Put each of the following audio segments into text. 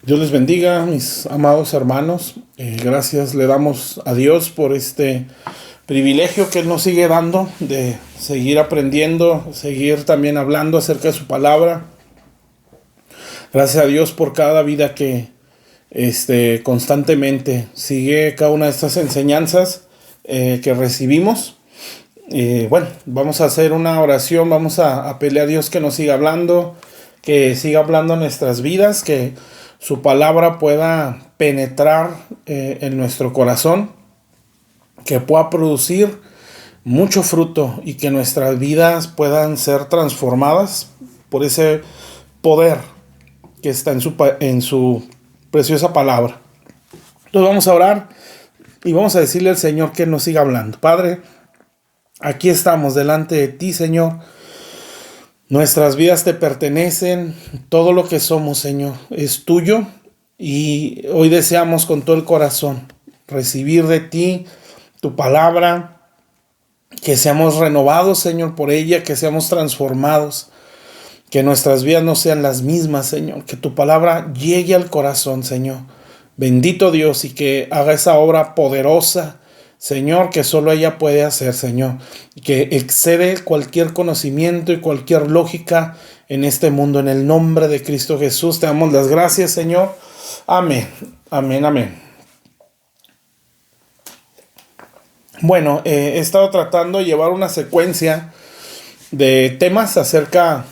Dios les bendiga, mis amados hermanos. Gracias le damos a Dios por este privilegio que Él nos sigue dando de seguir aprendiendo, seguir también hablando acerca de su palabra. Gracias a Dios por cada vida que constantemente sigue cada una de estas enseñanzas que recibimos. Bueno, vamos a hacer una oración, vamos a pedirle a Dios que nos siga hablando, que siga hablando en nuestras vidas, que su palabra pueda penetrar en nuestro corazón, que pueda producir mucho fruto y que nuestras vidas puedan ser transformadas por ese poder que está en su preciosa palabra. Entonces vamos a orar y vamos a decirle al Señor que nos siga hablando. Padre, aquí estamos delante de ti, Señor. Nuestras vidas te pertenecen, todo lo que somos, Señor, es tuyo, y hoy deseamos con todo el corazón recibir de ti tu palabra, que seamos renovados, Señor, por ella, que seamos transformados, que nuestras vidas no sean las mismas, Señor, que tu palabra llegue al corazón, Señor. Bendito Dios, y que haga esa obra poderosa, Señor, que solo ella puede hacer, Señor, que excede cualquier conocimiento y cualquier lógica en este mundo. En el nombre de Cristo Jesús te damos las gracias, Señor. Amén, amén, amén. Bueno, he estado tratando de llevar una secuencia de temas acerca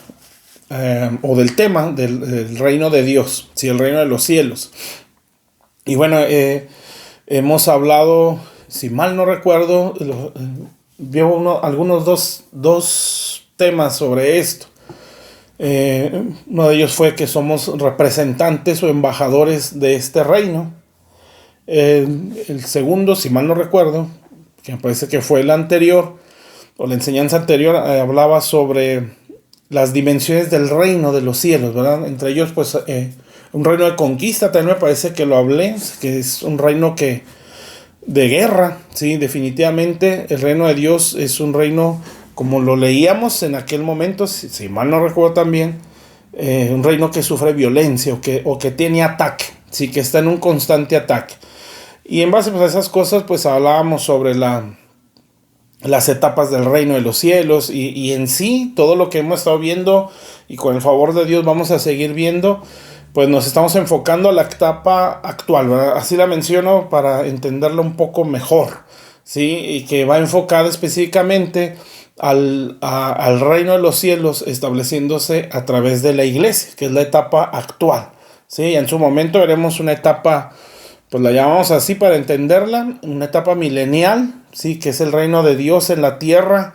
o del tema del reino de Dios, sí, el reino de los cielos. Y bueno, hemos hablado, si mal no recuerdo, vio algunos dos temas sobre esto. Uno de ellos fue que somos representantes o embajadores de este reino. El segundo, si mal no recuerdo, que me parece que fue el anterior, o la enseñanza anterior, hablaba sobre las dimensiones del reino de los cielos, ¿verdad? Entre ellos, pues, un reino de conquista, también me parece que lo hablé, que es un reino de guerra, sí, definitivamente. El reino de Dios es un reino, como lo leíamos en aquel momento, si mal no recuerdo también, un reino que sufre violencia o que tiene ataque, sí, que está en un constante ataque. Y en base pues, a esas cosas, pues hablábamos sobre las etapas del reino de los cielos y en sí, todo lo que hemos estado viendo y con el favor de Dios vamos a seguir viendo, pues nos estamos enfocando a la etapa actual, ¿verdad? Así la menciono para entenderla un poco mejor, ¿sí? Y que va enfocada específicamente al reino de los cielos estableciéndose a través de la iglesia, que es la etapa actual, ¿sí? Y en su momento veremos una etapa, pues la llamamos así para entenderla, una etapa milenial, ¿sí? Que es el reino de Dios en la tierra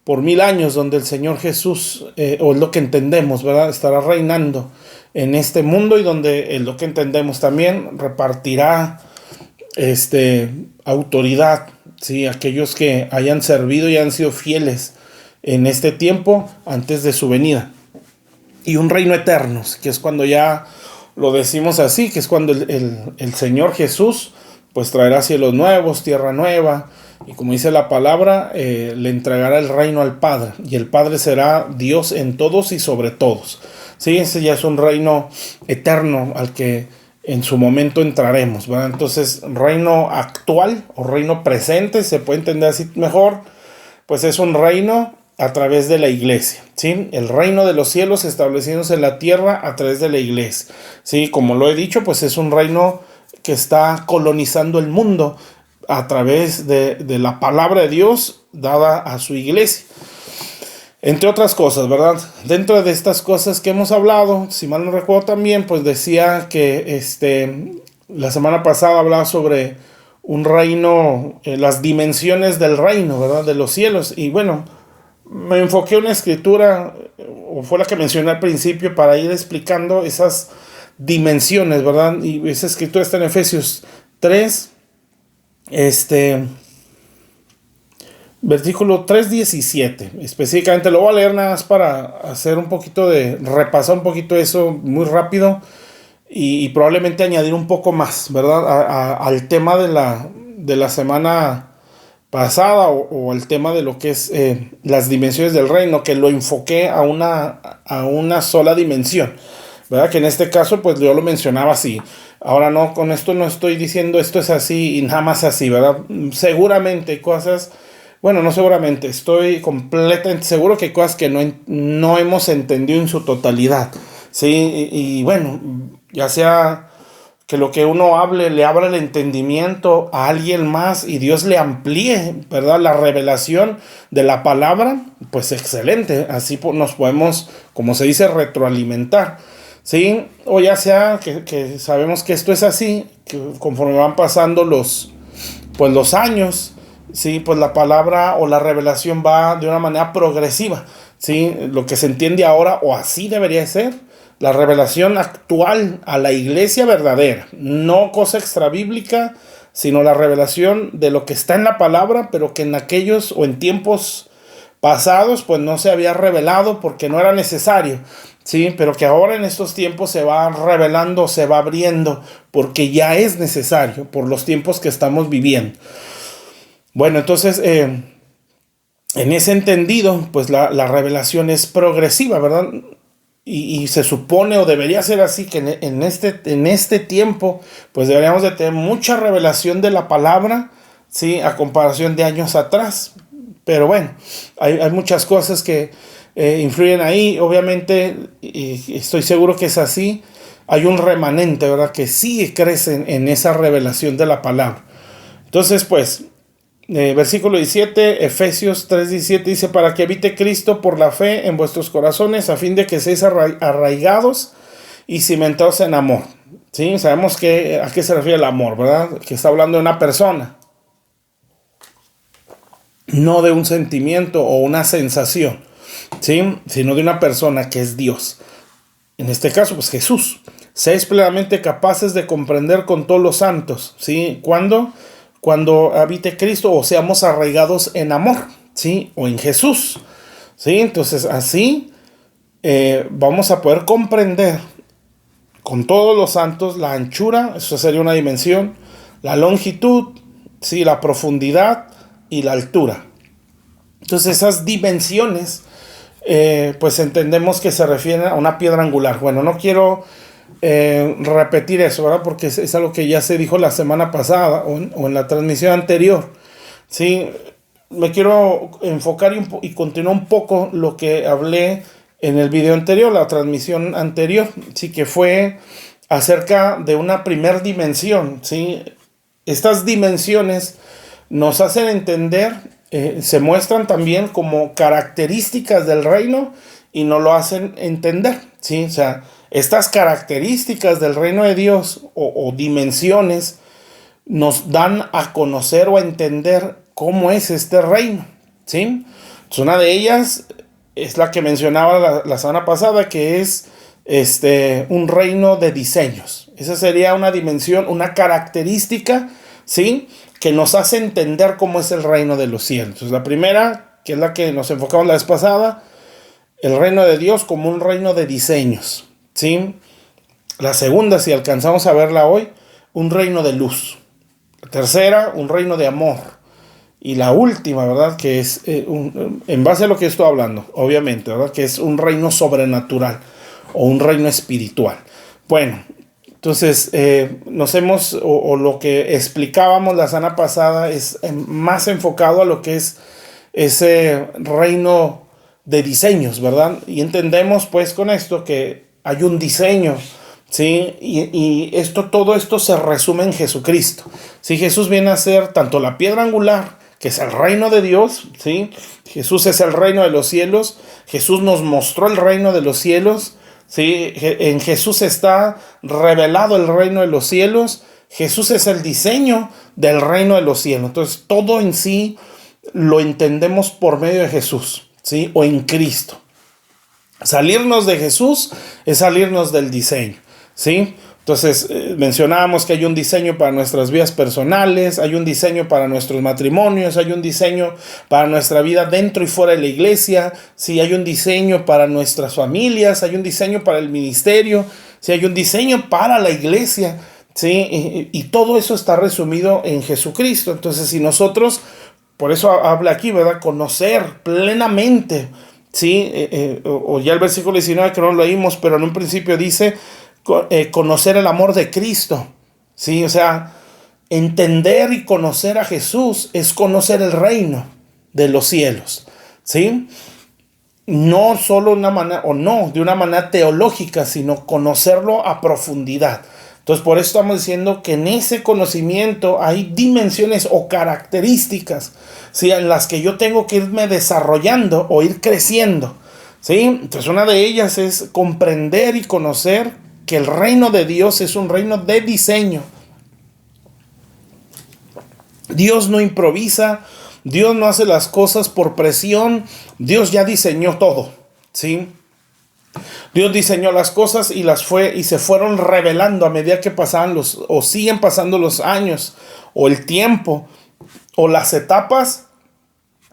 por 1000 años, donde el Señor Jesús, o es lo que entendemos, ¿verdad? Estará reinando en este mundo y donde, es lo que entendemos también, repartirá autoridad, ¿sí? Aquellos que hayan servido y han sido fieles en este tiempo antes de su venida. Y un reino eterno, que es cuando ya lo decimos así, que es cuando el Señor Jesús pues traerá cielos nuevos, tierra nueva, y como dice la palabra, le entregará el reino al Padre, y el Padre será Dios en todos y sobre todos. Sí, ese ya es un reino eterno al que en su momento entraremos, ¿verdad? Entonces, reino actual o reino presente, se puede entender así mejor, pues es un reino a través de la iglesia, ¿sí? El reino de los cielos estableciéndose en la tierra a través de la iglesia, ¿sí? Como lo he dicho, pues es un reino que está colonizando el mundo a través de la palabra de Dios dada a su iglesia. Entre otras cosas, ¿verdad? Dentro de estas cosas que hemos hablado, si mal no recuerdo también, pues decía que la semana pasada hablaba sobre un reino, las dimensiones del reino, ¿verdad? De los cielos. Y bueno, me enfoqué en una escritura, o fue la que mencioné al principio, para ir explicando esas dimensiones, ¿verdad? Y esa escritura está en Efesios 3, versículo 3:17. Específicamente lo voy a leer nada más para hacer un poquito repasar un poquito eso muy rápido y probablemente añadir un poco más, ¿verdad? Al tema de la semana pasada o el tema de lo que es las dimensiones del reino, que lo enfoqué a una sola dimensión. ¿verdad? Que en este caso, pues yo lo mencionaba así. Ahora no, con esto no estoy diciendo esto es así y nada más así, ¿verdad? Seguramente hay cosas, bueno, no seguramente, estoy completamente seguro que hay cosas que no hemos entendido en su totalidad, ¿sí? Y bueno, ya sea que lo que uno hable le abra el entendimiento a alguien más y Dios le amplíe, ¿verdad? La revelación de la palabra, pues excelente. Así nos podemos, como se dice, retroalimentar, ¿sí? O ya sea que sabemos que esto es así, que conforme van pasando los años, ¿sí? Pues la palabra o la revelación va de una manera progresiva, ¿sí? Lo que se entiende ahora, o así debería ser, la revelación actual a la iglesia verdadera, no cosa extrabíblica, sino la revelación de lo que está en la palabra, pero que en aquellos o en tiempos pasados pues no se había revelado porque no era necesario, sí, pero que ahora en estos tiempos se va revelando, se va abriendo porque ya es necesario por los tiempos que estamos viviendo. Bueno, entonces en ese entendido pues la revelación es progresiva, ¿verdad? Y se supone o debería ser así que en este tiempo pues deberíamos de tener mucha revelación de la palabra, ¿sí? A comparación de años atrás. Pero bueno, hay muchas cosas que influyen ahí. Obviamente, y estoy seguro que es así. Hay un remanente, ¿verdad? Que sí crece en esa revelación de la palabra. Entonces, pues, versículo 17, Efesios 3:17 dice, para que habite Cristo por la fe en vuestros corazones, a fin de que seáis arraigados y cimentados en amor. ¿Sí? Sabemos a qué se refiere el amor, ¿verdad? Que está hablando de una persona, no de un sentimiento o una sensación, ¿sí? Sino de una persona que es Dios. En este caso, pues Jesús. Seáis plenamente capaces de comprender con todos los santos, ¿sí? Cuando habite Cristo o seamos arraigados en amor, ¿sí? O en Jesús, ¿sí? Entonces así vamos a poder comprender con todos los santos la anchura, eso sería una dimensión, la longitud, ¿sí? La profundidad y la altura. Entonces esas dimensiones, pues entendemos que se refieren a una piedra angular. Bueno, no quiero repetir eso, ¿verdad? Porque es algo que ya se dijo la semana pasada o en la transmisión anterior, ¿sí? Me quiero enfocar y continuar un poco lo que hablé en el video anterior, la transmisión anterior, sí, que fue acerca de una primer dimensión, ¿sí? Estas dimensiones nos hacen entender, se muestran también como características del reino y nos lo hacen entender, ¿sí? O sea, estas características del reino de Dios o dimensiones nos dan a conocer o a entender cómo es este reino, ¿sí? Entonces, una de ellas es la que mencionaba la semana pasada, que es un reino de diseños. Esa sería una dimensión, una característica, ¿sí? Que nos hace entender cómo es el reino de los cielos. Entonces, la primera, que es la que nos enfocamos la vez pasada, el reino de Dios como un reino de diseños, ¿sí? La segunda, si alcanzamos a verla hoy, un reino de luz. La tercera, un reino de amor. Y la última, ¿verdad? Que es, en base a lo que estoy hablando, obviamente, ¿verdad? Que es un reino sobrenatural o un reino espiritual. Bueno, entonces o lo que explicábamos la semana pasada es más enfocado a lo que es ese reino de diseños, ¿verdad? Y entendemos pues con esto que hay un diseño, ¿sí? Y todo esto se resume en Jesucristo, ¿sí? Jesús viene a ser tanto la piedra angular, que es el reino de Dios, ¿sí? Jesús es el reino de los cielos. Jesús nos mostró el reino de los cielos, ¿sí? En Jesús está revelado el reino de los cielos. Jesús es el diseño del reino de los cielos. Entonces todo en sí lo entendemos por medio de Jesús, ¿sí? O en Cristo. Salirnos de Jesús es salirnos del diseño, ¿sí? Entonces mencionábamos que hay un diseño para nuestras vidas personales, hay un diseño para nuestros matrimonios, hay un diseño para nuestra vida dentro y fuera de la iglesia, ¿sí? Hay un diseño para nuestras familias, hay un diseño para el ministerio, ¿sí? Hay un diseño para la iglesia, ¿sí? Y todo eso está resumido en Jesucristo. Entonces si nosotros, por eso habla aquí, ¿verdad? Conocer plenamente, ¿sí? O ya el versículo 19 que no lo leímos, pero en un principio dice conocer el amor de Cristo, ¿sí? O sea, entender y conocer a Jesús es conocer el reino de los cielos, ¿sí? No solo de una manera teológica, sino conocerlo a profundidad. Entonces, por eso estamos diciendo que en ese conocimiento hay dimensiones o características, ¿sí?, en las que yo tengo que irme desarrollando o ir creciendo, ¿sí? Entonces, una de ellas es comprender y conocer que el reino de Dios es un reino de diseño. Dios no improvisa, Dios no hace las cosas por presión, Dios ya diseñó todo, ¿sí? Dios diseñó las cosas y se fueron revelando a medida que pasaban o siguen pasando los años, o el tiempo, o las etapas,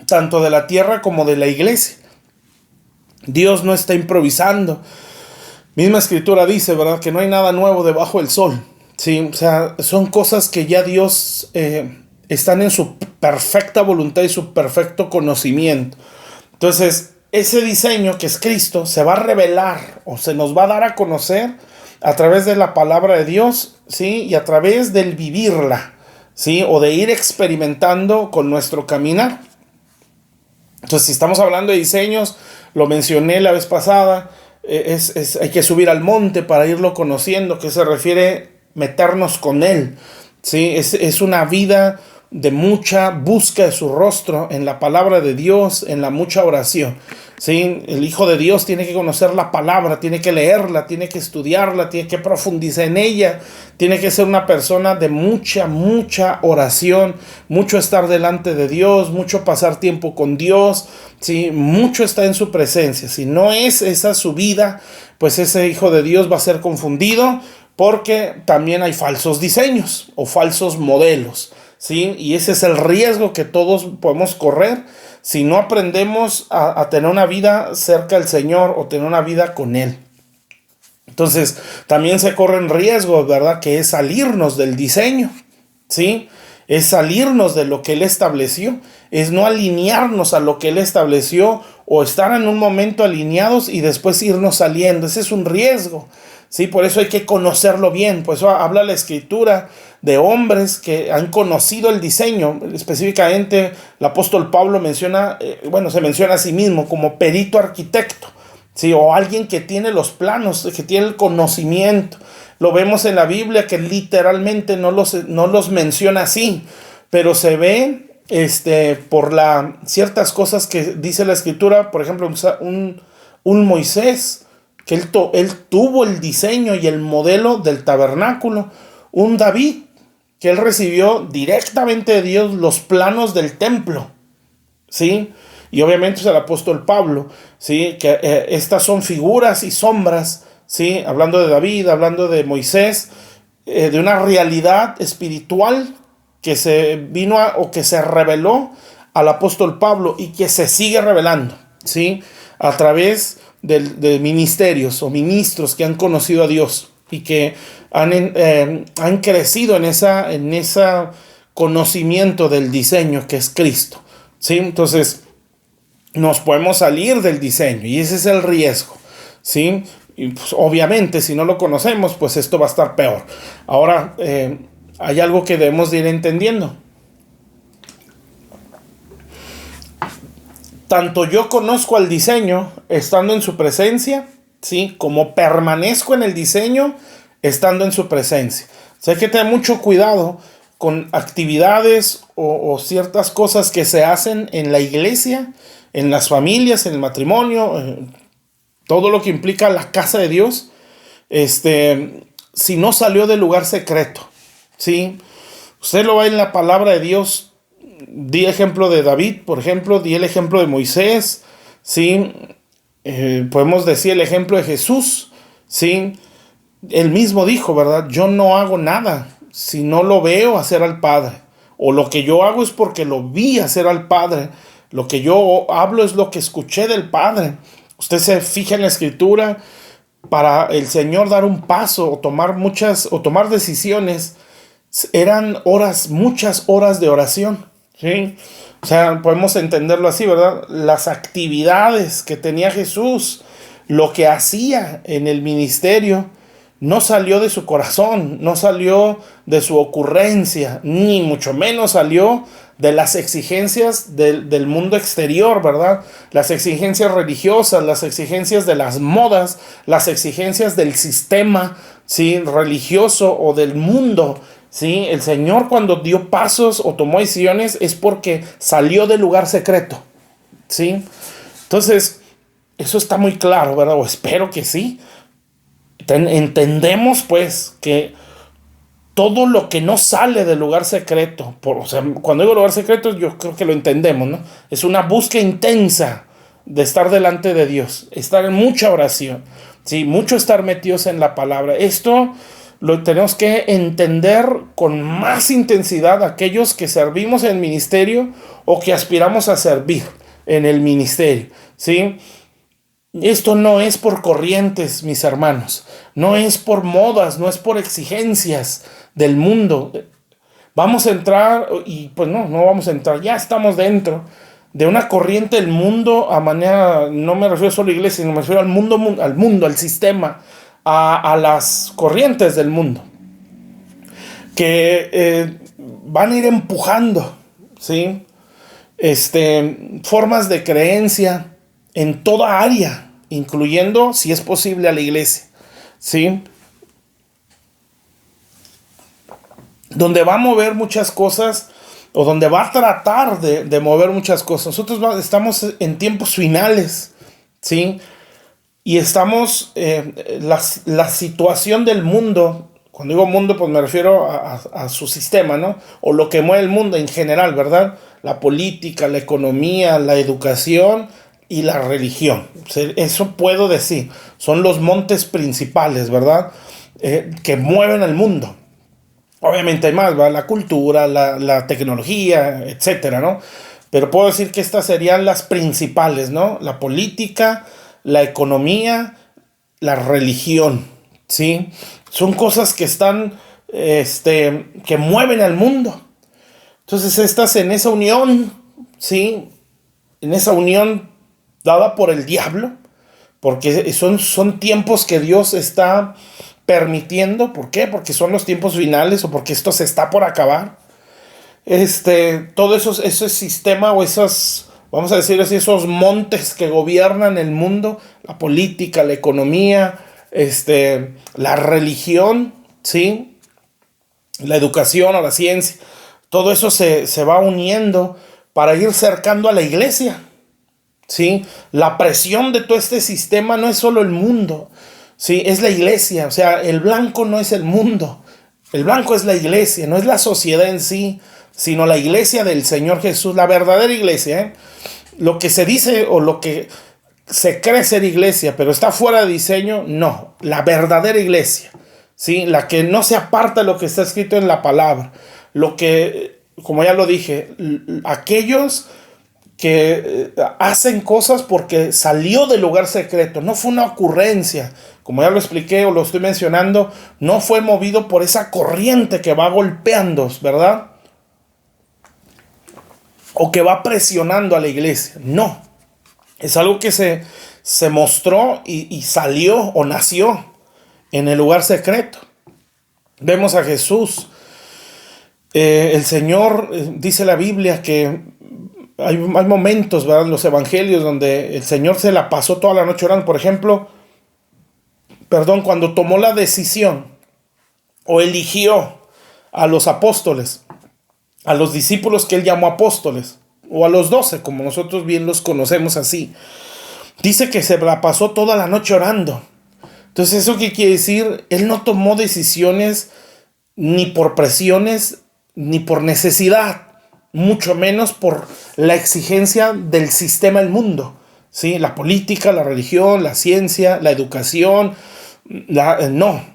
tanto de la tierra como de la iglesia. Dios no está improvisando. Misma escritura dice, ¿verdad?, que no hay nada nuevo debajo del sol, ¿sí? O sea, son cosas que ya Dios están en su perfecta voluntad y su perfecto conocimiento. Entonces, ese diseño que es Cristo se va a revelar o se nos va a dar a conocer a través de la palabra de Dios, ¿sí?, y a través del vivirla, ¿sí?, o de ir experimentando con nuestro caminar. Entonces, si estamos hablando de diseños, lo mencioné la vez pasada, hay que subir al monte para irlo conociendo, que se refiere meternos con Él, ¿sí? Es una vida de mucha búsqueda de su rostro en la palabra de Dios, en la mucha oración, ¿sí? El Hijo de Dios tiene que conocer la palabra, tiene que leerla, tiene que estudiarla, tiene que profundizar en ella, tiene que ser una persona de mucha oración, mucho estar delante de Dios, mucho pasar tiempo con Dios, ¿sí? Mucho estar en su presencia. Si no es esa su vida, pues ese Hijo de Dios va a ser confundido, porque también hay falsos diseños o falsos modelos, ¿sí? Y ese es el riesgo que todos podemos correr si no aprendemos a tener una vida cerca del Señor o tener una vida con Él. Entonces, también se corren riesgos, ¿verdad?, que es salirnos del diseño, ¿sí? Es salirnos de lo que Él estableció, es no alinearnos a lo que Él estableció o estar en un momento alineados y después irnos saliendo. Ese es un riesgo, ¿sí? Por eso hay que conocerlo bien. Por eso habla la Escritura de hombres que han conocido el diseño. Específicamente, el apóstol Pablo menciona, se menciona a sí mismo como perito arquitecto, ¿sí? O alguien que tiene los planos, que tiene el conocimiento. Lo vemos en la Biblia que literalmente no los menciona así, pero se ve por ciertas cosas que dice la Escritura. Por ejemplo, un Moisés, que él tuvo el diseño y el modelo del tabernáculo. Un David, que él recibió directamente de Dios los planos del templo, ¿sí? Y obviamente es el apóstol Pablo, ¿sí? Que estas son figuras y sombras, ¿sí? Hablando de David, hablando de Moisés, de una realidad espiritual que se que se reveló al apóstol Pablo y que se sigue revelando, ¿sí?, a través de ministerios o ministros que han conocido a Dios y que han crecido en ese conocimiento del diseño que es Cristo, ¿sí? Entonces, nos podemos salir del diseño y ese es el riesgo, ¿sí? Y pues, obviamente, si no lo conocemos, pues esto va a estar peor. Ahora, hay algo que debemos de ir entendiendo. Tanto yo conozco al diseño estando en su presencia, ¿sí?, como permanezco en el diseño estando en su presencia. O sea, hay que tener mucho cuidado con actividades o ciertas cosas que se hacen en la iglesia, en las familias, en el matrimonio, todo lo que implica la casa de Dios, si no salió del lugar secreto, ¿sí? Usted lo va en la palabra de Dios. Di ejemplo de David, por ejemplo, di el ejemplo de Moisés, ¿sí? Podemos decir el ejemplo de Jesús, ¿sí? Él mismo dijo, ¿verdad? Yo no hago nada si no lo veo hacer al Padre. O lo que yo hago es porque lo vi hacer al Padre. Lo que yo hablo es lo que escuché del Padre. Usted se fija en la Escritura, para el Señor dar un paso o tomar decisiones, eran muchas horas de oración, ¿sí? O sea, podemos entenderlo así, ¿verdad? Las actividades que tenía Jesús, lo que hacía en el ministerio, no salió de su corazón, no salió de su ocurrencia, ni mucho menos salió de las exigencias del mundo exterior, ¿verdad? Las exigencias religiosas, las exigencias de las modas, las exigencias del sistema, ¿sí? Religioso o del mundo. Sí, el Señor cuando dio pasos o tomó decisiones es porque salió del lugar secreto. ¿Sí? Entonces, eso está muy claro, ¿verdad? O espero que sí. Entendemos pues que todo lo que no sale del lugar secreto, o sea, cuando digo lugar secreto yo creo que lo entendemos, ¿no? Es una búsqueda intensa de estar delante de Dios, estar en mucha oración, ¿sí? Mucho estar metidos en la palabra. Esto lo tenemos que entender con más intensidad aquellos que servimos en el ministerio o que aspiramos a servir en el ministerio, ¿sí? Esto no es por corrientes, mis hermanos, no es por modas, no es por exigencias del mundo. Vamos a entrar, y pues no vamos a entrar, ya estamos dentro de una corriente del mundo a manera, no me refiero solo a la iglesia, sino me refiero al mundo, al sistema, a las corrientes del mundo, que van a ir empujando, ¿sí? Formas de creencia en toda área, incluyendo, si es posible, a la iglesia, ¿sí? Donde va a mover muchas cosas, o donde va a tratar de mover muchas cosas. Nosotros estamos en tiempos finales, ¿sí? Y estamos, la situación del mundo, cuando digo mundo, pues me refiero a su sistema, ¿no? O lo que mueve el mundo en general, ¿verdad? La política, la economía, la educación y la religión. Eso puedo decir. Son los montes principales, ¿verdad? Que mueven al mundo. Obviamente hay más, ¿verdad? La cultura, la tecnología, etcétera, ¿no? Pero puedo decir que estas serían las principales, ¿no? La política, la economía, la religión, ¿sí? Son cosas que están, que mueven al mundo. Entonces estas en esa unión, ¿sí? En esa unión dada por el diablo, porque son tiempos que Dios está permitiendo. ¿Por qué? Porque son los tiempos finales o porque esto se está por acabar. Todo ese sistema o esos, vamos a decir así, esos montes que gobiernan el mundo, la política, la economía, la religión, ¿sí? La educación o la ciencia, todo eso se va uniendo para ir cercando a la iglesia, ¿sí? La presión de todo este sistema no es solo el mundo, ¿sí? Es la iglesia. O sea, el blanco no es el mundo, el blanco es la iglesia, no es la sociedad en sí, sino la iglesia del Señor Jesús, la verdadera iglesia, ¿eh? Lo que se dice o lo que se cree ser iglesia, pero está fuera de diseño, no, la verdadera iglesia, ¿sí? La que no se aparta de lo que está escrito en la palabra, lo que, como ya lo dije, aquellos que hacen cosas porque salió del lugar secreto, no fue una ocurrencia, como ya lo expliqué o lo estoy mencionando, no fue movido por esa corriente que va golpeando, ¿verdad? O que va presionando a la iglesia, no, es algo que se mostró y salió o nació en el lugar secreto. Vemos a Jesús, el Señor, dice la Biblia que hay momentos, ¿verdad?, en los evangelios donde el Señor se la pasó toda la noche orando. Por ejemplo, cuando tomó la decisión o eligió a los apóstoles, a los discípulos que él llamó apóstoles, o a los 12, como nosotros bien los conocemos así, dice que se la pasó toda la noche orando. Entonces, ¿eso qué quiere decir? Él no tomó decisiones ni por presiones, ni por necesidad, mucho menos por la exigencia del sistema del mundo, ¿sí? La política, la religión, la ciencia, la educación, no.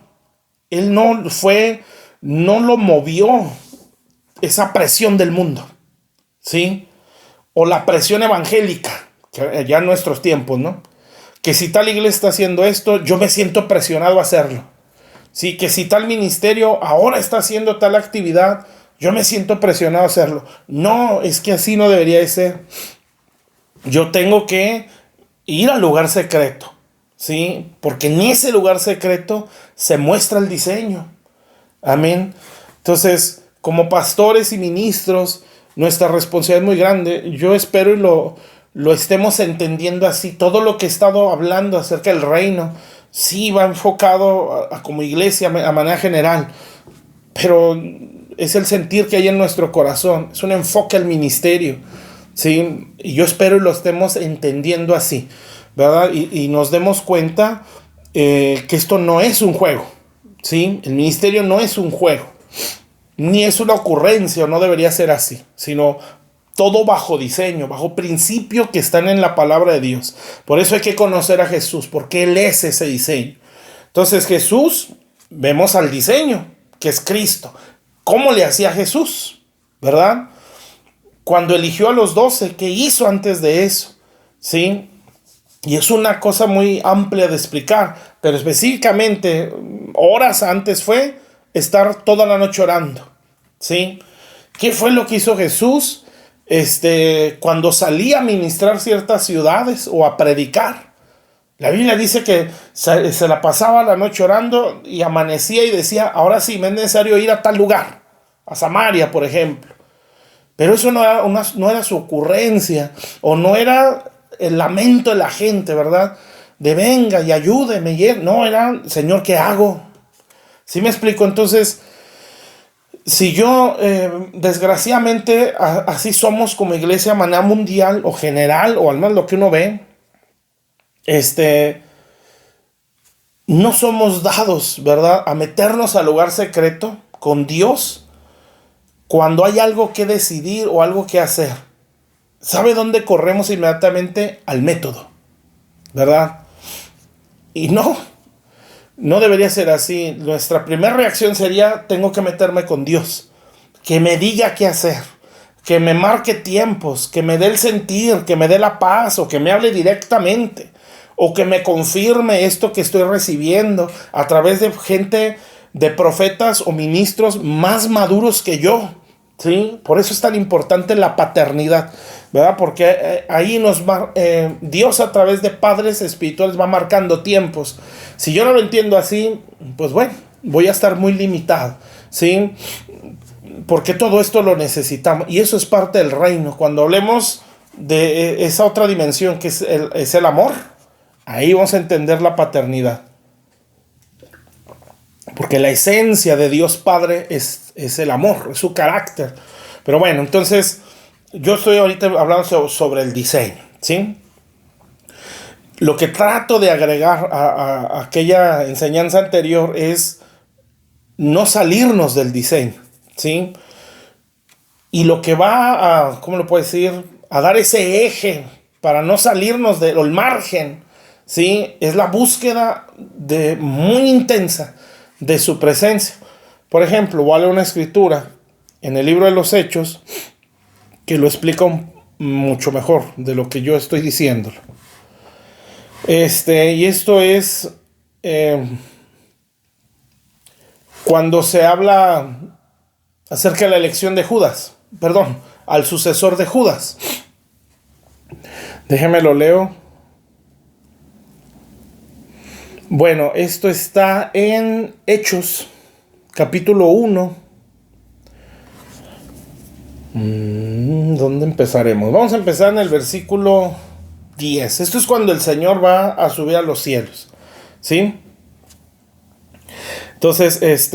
Él no lo movió esa presión del mundo, ¿sí? O la presión evangélica, que ya en nuestros tiempos, ¿no? Que si tal iglesia está haciendo esto, yo me siento presionado a hacerlo. Sí, que si tal ministerio ahora está haciendo tal actividad, yo me siento presionado a hacerlo. No, es que así no debería de ser. Yo tengo que ir al lugar secreto, ¿sí? Porque en ese lugar secreto se muestra el diseño. Amén. Entonces, como pastores y ministros, nuestra responsabilidad es muy grande. Yo espero y lo estemos entendiendo así. Todo lo que he estado hablando acerca del reino, sí va enfocado como iglesia a manera general, pero es el sentir que hay en nuestro corazón. Es un enfoque al ministerio, ¿sí? Y yo espero y lo estemos entendiendo así, ¿verdad? Y nos demos cuenta que esto no es un juego, ¿sí? El ministerio no es un juego, ni es una ocurrencia, o no debería ser así, sino todo bajo diseño, bajo principio que están en la palabra de Dios. Por eso hay que conocer a Jesús, porque Él es ese diseño. Entonces Jesús, vemos al diseño, que es Cristo. ¿Cómo le hacía Jesús? ¿Verdad? Cuando eligió a los 12, ¿qué hizo antes de eso? ¿Sí? Y es una cosa muy amplia de explicar, pero específicamente, horas antes fue estar toda la noche orando, ¿sí? ¿Qué fue lo que hizo Jesús? Cuando salía a ministrar ciertas ciudades o a predicar. La Biblia dice que se la pasaba la noche orando y amanecía y decía, ahora sí, me es necesario ir a tal lugar, a Samaria, por ejemplo. Pero eso no era su ocurrencia, o no era el lamento de la gente, ¿verdad? De venga y ayúdeme. No, era, Señor, ¿qué hago? ¿Sí me explico? Entonces, si yo, desgraciadamente, así somos como iglesia de manera mundial o general, o al menos lo que uno ve, no somos dados, ¿verdad?, a meternos al lugar secreto con Dios cuando hay algo que decidir o algo que hacer. ¿Sabe dónde corremos inmediatamente? Al método, ¿verdad? Y no debería ser así. Nuestra primera reacción sería, tengo que meterme con Dios, que me diga qué hacer, que me marque tiempos, que me dé el sentir, que me dé la paz, o que me hable directamente, o que me confirme esto que estoy recibiendo a través de gente, de profetas o ministros más maduros que yo, ¿sí? Por eso es tan importante la paternidad, ¿verdad? Porque ahí Dios a través de padres espirituales va marcando tiempos. Si yo no lo entiendo así, pues bueno, voy a estar muy limitado, ¿sí? Porque todo esto lo necesitamos, y eso es parte del reino. Cuando hablemos de esa otra dimensión que es el amor, ahí vamos a entender la paternidad. Porque la esencia de Dios Padre es el amor, es su carácter. Pero bueno, entonces yo estoy ahorita hablando sobre el diseño, ¿sí? Lo que trato de agregar a aquella enseñanza anterior es no salirnos del diseño, ¿sí? Y lo que va a, ¿cómo lo puedo decir?, a dar ese eje para no salirnos del margen, ¿sí? Es la búsqueda muy intensa de su presencia. Por ejemplo, voy a leer una escritura en el libro de los Hechos que lo explica mucho mejor de lo que yo estoy diciéndolo. Y esto es cuando se habla acerca de la elección de Judas, al sucesor de Judas. Déjeme lo leo. Bueno, esto está en Hechos, capítulo 1. ¿Dónde empezaremos? Vamos a empezar en el versículo 10. Esto es cuando el Señor va a subir a los cielos, ¿sí? Entonces,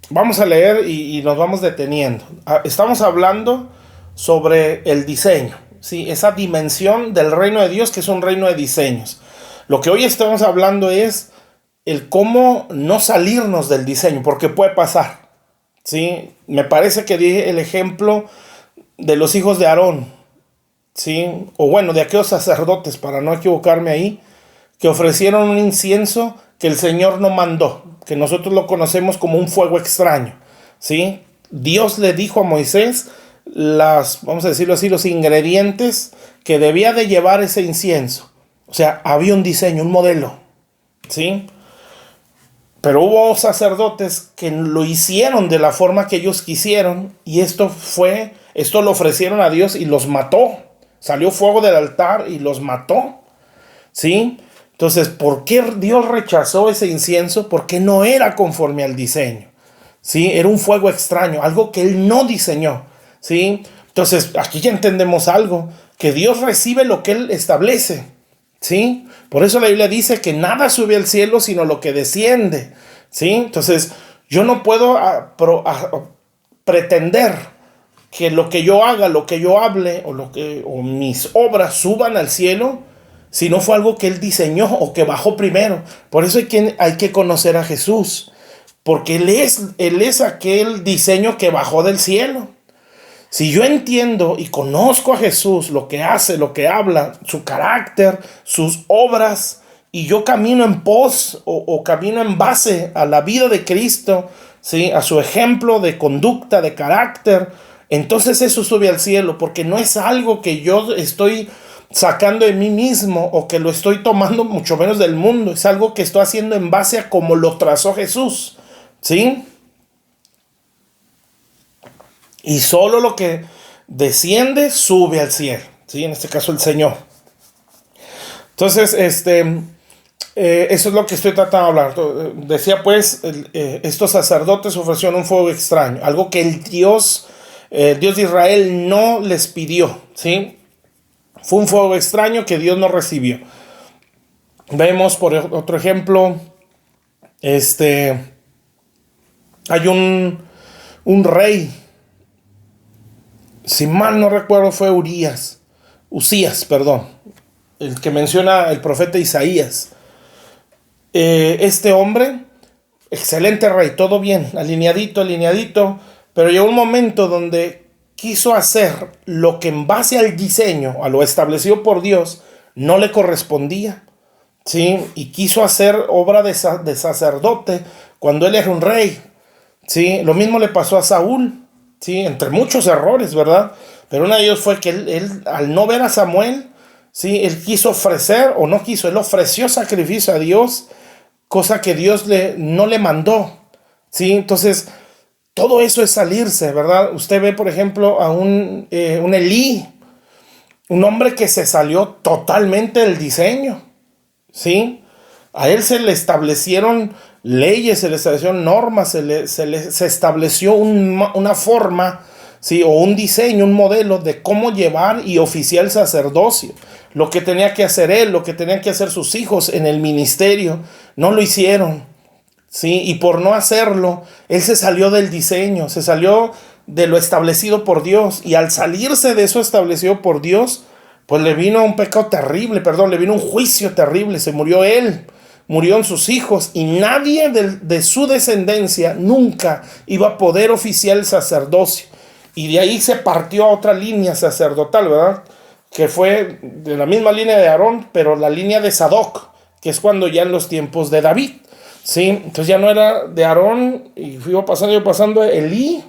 vamos a leer y nos vamos deteniendo. Estamos hablando sobre el diseño, ¿sí? Esa dimensión del reino de Dios, que es un reino de diseños. Lo que hoy estamos hablando es el cómo no salirnos del diseño, porque puede pasar, ¿sí? Me parece que di el ejemplo de los hijos de Aarón, ¿sí? O bueno, de aquellos sacerdotes, para no equivocarme ahí, que ofrecieron un incienso que el Señor no mandó, que nosotros lo conocemos como un fuego extraño, ¿sí? Dios le dijo a Moisés vamos a decirlo así, los ingredientes que debía de llevar ese incienso. O sea, había un diseño, un modelo, ¿sí? Pero hubo sacerdotes que lo hicieron de la forma que ellos quisieron, y esto lo ofrecieron a Dios y los mató. Salió fuego del altar y los mató. ¿Sí? Entonces, ¿por qué Dios rechazó ese incienso? Porque no era conforme al diseño. ¿Sí? Era un fuego extraño, algo que Él no diseñó. ¿Sí? Entonces, aquí ya entendemos algo, que Dios recibe lo que Él establece. ¿Sí? Por eso la Biblia dice que nada sube al cielo sino lo que desciende. ¿Sí? Entonces, yo no puedo pretender que lo que yo haga, lo que yo hable o mis obras suban al cielo si no fue algo que Él diseñó o que bajó primero. Por eso hay que conocer a Jesús, porque Él es aquel diseño que bajó del cielo. Si yo entiendo y conozco a Jesús, lo que hace, lo que habla, su carácter, sus obras, y yo camino en pos o camino en base a la vida de Cristo, ¿sí? A su ejemplo de conducta, de carácter, entonces eso sube al cielo, porque no es algo que yo estoy sacando de mí mismo o que lo estoy tomando mucho menos del mundo, es algo que estoy haciendo en base a cómo lo trazó Jesús, ¿sí? Y solo lo que desciende sube al cielo, ¿sí? En este caso el Señor. Entonces, eso es lo que estoy tratando de hablar. Decía pues, estos sacerdotes ofrecieron un fuego extraño, algo que el Dios de Israel no les pidió, ¿sí? Fue un fuego extraño que Dios no recibió. Vemos por otro ejemplo, hay un rey, si mal no recuerdo fue Usías, perdón, el que menciona el profeta Isaías. Este hombre, excelente rey, todo bien, alineadito, pero llegó un momento donde quiso hacer lo que en base al diseño, a lo establecido por Dios, no le correspondía, ¿sí? Y quiso hacer obra de sacerdote cuando él era un rey, ¿sí? Lo mismo le pasó a Saúl, ¿sí? Entre muchos errores, ¿verdad? Pero uno de ellos fue que él al no ver a Samuel, ¿sí? Él quiso ofrecer, o no quiso, él ofreció sacrificio a Dios, cosa que Dios no le mandó, ¿sí? Entonces, todo eso es salirse, ¿verdad? Usted ve, por ejemplo, a un Elí, un hombre que se salió totalmente del diseño, ¿sí? A él se le establecieron leyes, se le establecieron normas, se estableció una forma, ¿sí? O un diseño, un modelo de cómo llevar y oficiar el sacerdocio. Lo que tenía que hacer él, lo que tenían que hacer sus hijos en el ministerio, no lo hicieron, ¿sí? Y por no hacerlo, él se salió del diseño, se salió de lo establecido por Dios. Y al salirse de eso establecido por Dios, pues le vino un pecado terrible, le vino un juicio terrible. Se murió él, murieron sus hijos, y nadie de su descendencia nunca iba a poder oficiar el sacerdocio. Y de ahí se partió a otra línea sacerdotal, ¿verdad? Que fue de la misma línea de Aarón, pero la línea de Sadoc, que es cuando ya en los tiempos de David, ¿sí? Entonces ya no era de Aarón y iba pasando Elí,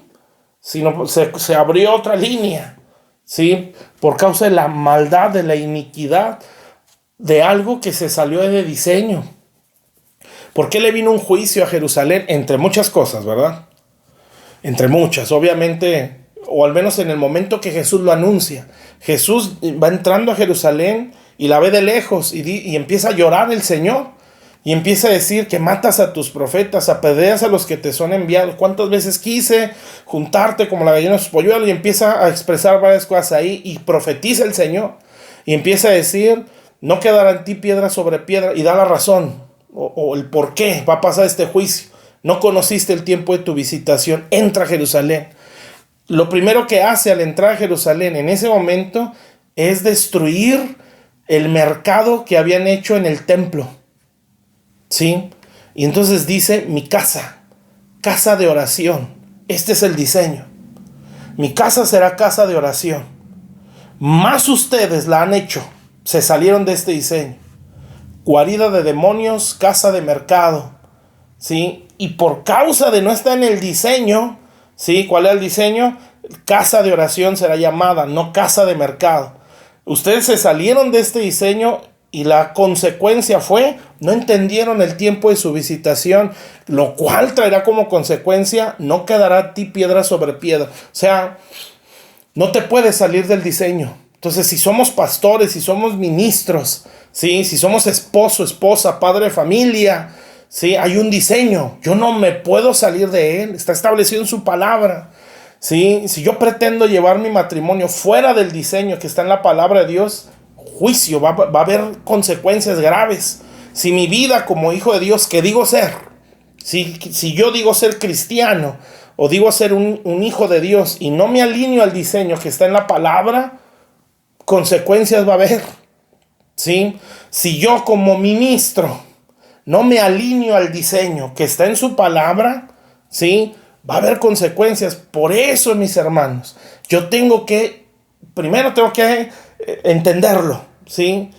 sino se abrió otra línea, ¿sí? Por causa de la maldad, de la iniquidad, de algo que se salió de diseño. ¿Por qué le vino un juicio a Jerusalén? Entre muchas cosas, ¿verdad? Entre muchas, obviamente, o al menos en el momento que Jesús lo anuncia. Jesús va entrando a Jerusalén y la ve de lejos y empieza a llorar el Señor. Y empieza a decir que matas a tus profetas, apedreas a los que te son enviados. ¿Cuántas veces quise juntarte como la gallina de sus polluelos? Y empieza a expresar varias cosas ahí y profetiza el Señor. Y empieza a decir, no quedará en ti piedra sobre piedra, y da la razón o el por qué va a pasar este juicio. No conociste el tiempo de tu visitación, entra a Jerusalén. Lo primero que hace al entrar a Jerusalén en ese momento es destruir el mercado que habían hecho en el templo, ¿sí? Y entonces dice, mi casa de oración. Este es el diseño. Mi casa será casa de oración. Más ustedes la han hecho, se salieron de este diseño. Guarida de demonios, casa de mercado, ¿sí? Y por causa de no estar en el diseño, ¿sí? ¿Cuál es el diseño? Casa de oración será llamada, no casa de mercado. Ustedes se salieron de este diseño Y la consecuencia fue, no entendieron el tiempo de su visitación, lo cual traerá como consecuencia, no quedará a ti piedra sobre piedra. O sea, no te puedes salir del diseño. Entonces, si somos pastores, si somos ministros, ¿sí? Si somos esposo, esposa, padre de familia, ¿sí? Hay un diseño. Yo no me puedo salir de él. Está establecido en su palabra. ¿Sí? Si yo pretendo llevar mi matrimonio fuera del diseño que está en la palabra de Dios, juicio, va a haber consecuencias graves. Si mi vida como hijo de Dios, que digo ser, si yo digo ser cristiano o digo ser un hijo de Dios y no me alineo al diseño que está en la palabra, consecuencias va a haber. ¿Sí? Si yo como ministro no me alineo al diseño que está en su palabra, ¿sí? Va a haber consecuencias. Por eso, mis hermanos, primero tengo que entenderlo, ¿sí?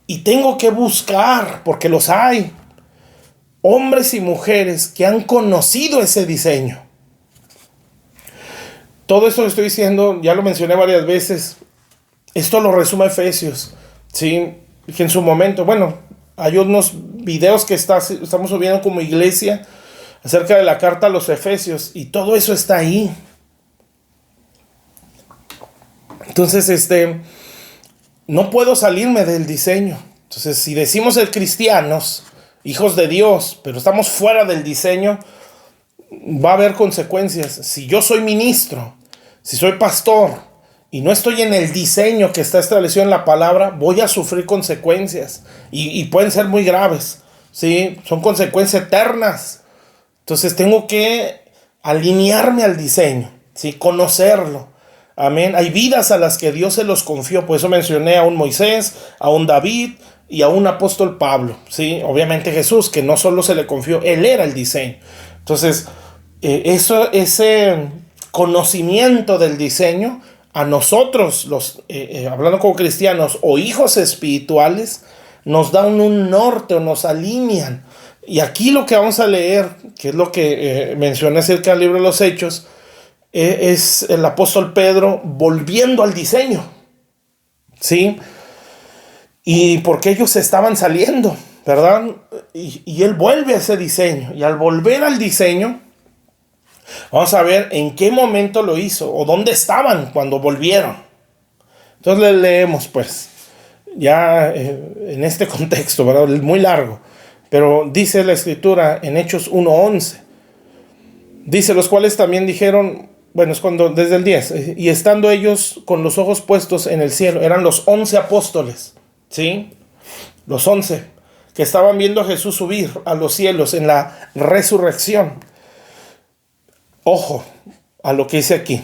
Y tengo que buscar, porque los hay, hombres y mujeres que han conocido ese diseño. Todo esto que estoy diciendo, ya lo mencioné varias veces, esto lo resume Efesios, ¿sí? Que en su momento, bueno, hay unos videos que estamos subiendo como iglesia acerca de la carta a los Efesios, y todo eso está ahí. Entonces, no puedo salirme del diseño. Entonces, si decimos ser cristianos, hijos de Dios, pero estamos fuera del diseño, va a haber consecuencias. Si yo soy ministro, si soy pastor, y no estoy en el diseño que está establecido en la palabra, voy a sufrir consecuencias. Y pueden ser muy graves, ¿sí? Son consecuencias eternas. Entonces tengo que alinearme al diseño, ¿sí? Conocerlo. Amén. Hay vidas a las que Dios se los confió. Por eso mencioné a un Moisés, a un David y a un apóstol Pablo, ¿sí? Obviamente Jesús, que no solo se le confió, él era el diseño. Entonces, ese conocimiento del diseño, a nosotros, hablando como cristianos o hijos espirituales, nos da un norte o nos alinean. Y aquí lo que vamos a leer, que es lo que mencioné acerca del libro de los Hechos, es el apóstol Pedro volviendo al diseño, ¿sí? Y porque ellos estaban saliendo, ¿verdad? Y él vuelve a ese diseño. Y al volver al diseño, vamos a ver en qué momento lo hizo o dónde estaban cuando volvieron. Entonces le leemos, pues, ya en este contexto, ¿verdad? Muy largo. Pero dice la escritura en Hechos 1:11. Dice, los cuales también dijeron, bueno, es cuando, desde el 10, y estando ellos con los ojos puestos en el cielo, eran los 11 apóstoles, ¿sí? Los 11 que estaban viendo a Jesús subir a los cielos en la resurrección. Ojo a lo que dice aquí.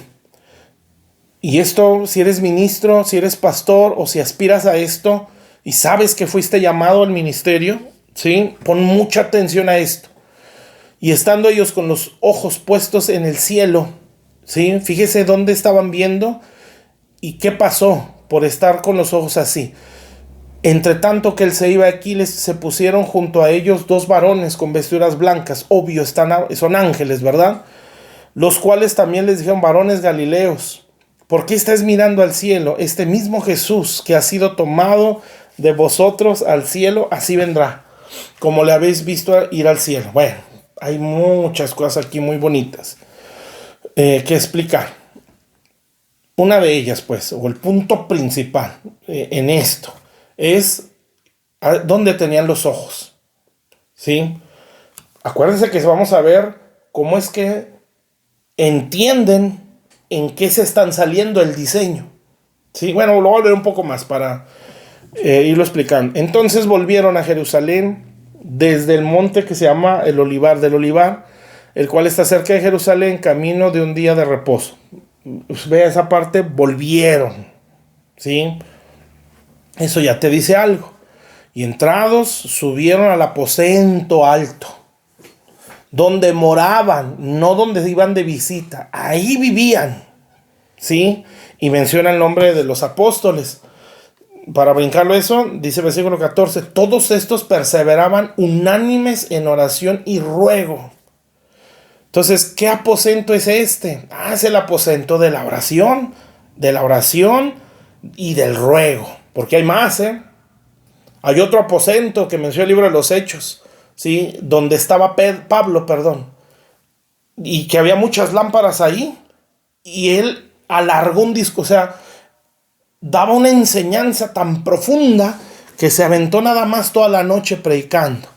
Y esto, si eres ministro, si eres pastor o si aspiras a esto y sabes que fuiste llamado al ministerio, ¿sí? Pon mucha atención a esto. Y estando ellos con los ojos puestos en el cielo, ¿sí? Fíjese dónde estaban viendo y qué pasó por estar con los ojos así. Entre tanto que él se iba aquí, se pusieron junto a ellos dos varones con vestiduras blancas. Obvio, son ángeles, ¿verdad? Los cuales también les dijeron, varones galileos, ¿por qué estáis mirando al cielo? Este mismo Jesús que ha sido tomado de vosotros al cielo, así vendrá, como le habéis visto ir al cielo. Bueno, hay muchas cosas aquí muy bonitas que explicar. Una de ellas, pues, o el punto principal en esto, es dónde tenían los ojos, ¿sí? Acuérdense que vamos a ver cómo es que entienden en qué se están saliendo el diseño, ¿sí? Bueno, lo voy a leer un poco más para irlo explicando. Entonces volvieron a Jerusalén desde el monte que se llama el Olivar del Olivar, el cual está cerca de Jerusalén, camino de un día de reposo. Vea esa parte, volvieron, ¿sí? Eso ya te dice algo. Y entrados, subieron al aposento alto, donde moraban, no donde iban de visita. Ahí vivían, ¿sí? Y menciona el nombre de los apóstoles. Para brincarlo eso, dice el versículo 14, todos estos perseveraban unánimes en oración y ruego. Entonces, ¿qué aposento es este? Es el aposento de la oración y del ruego. Porque hay más, Hay otro aposento que menciona el libro de los Hechos, ¿sí? Donde estaba Pablo, y que había muchas lámparas ahí, y él alargó un disco, o sea, daba una enseñanza tan profunda que se aventó nada más toda la noche predicando,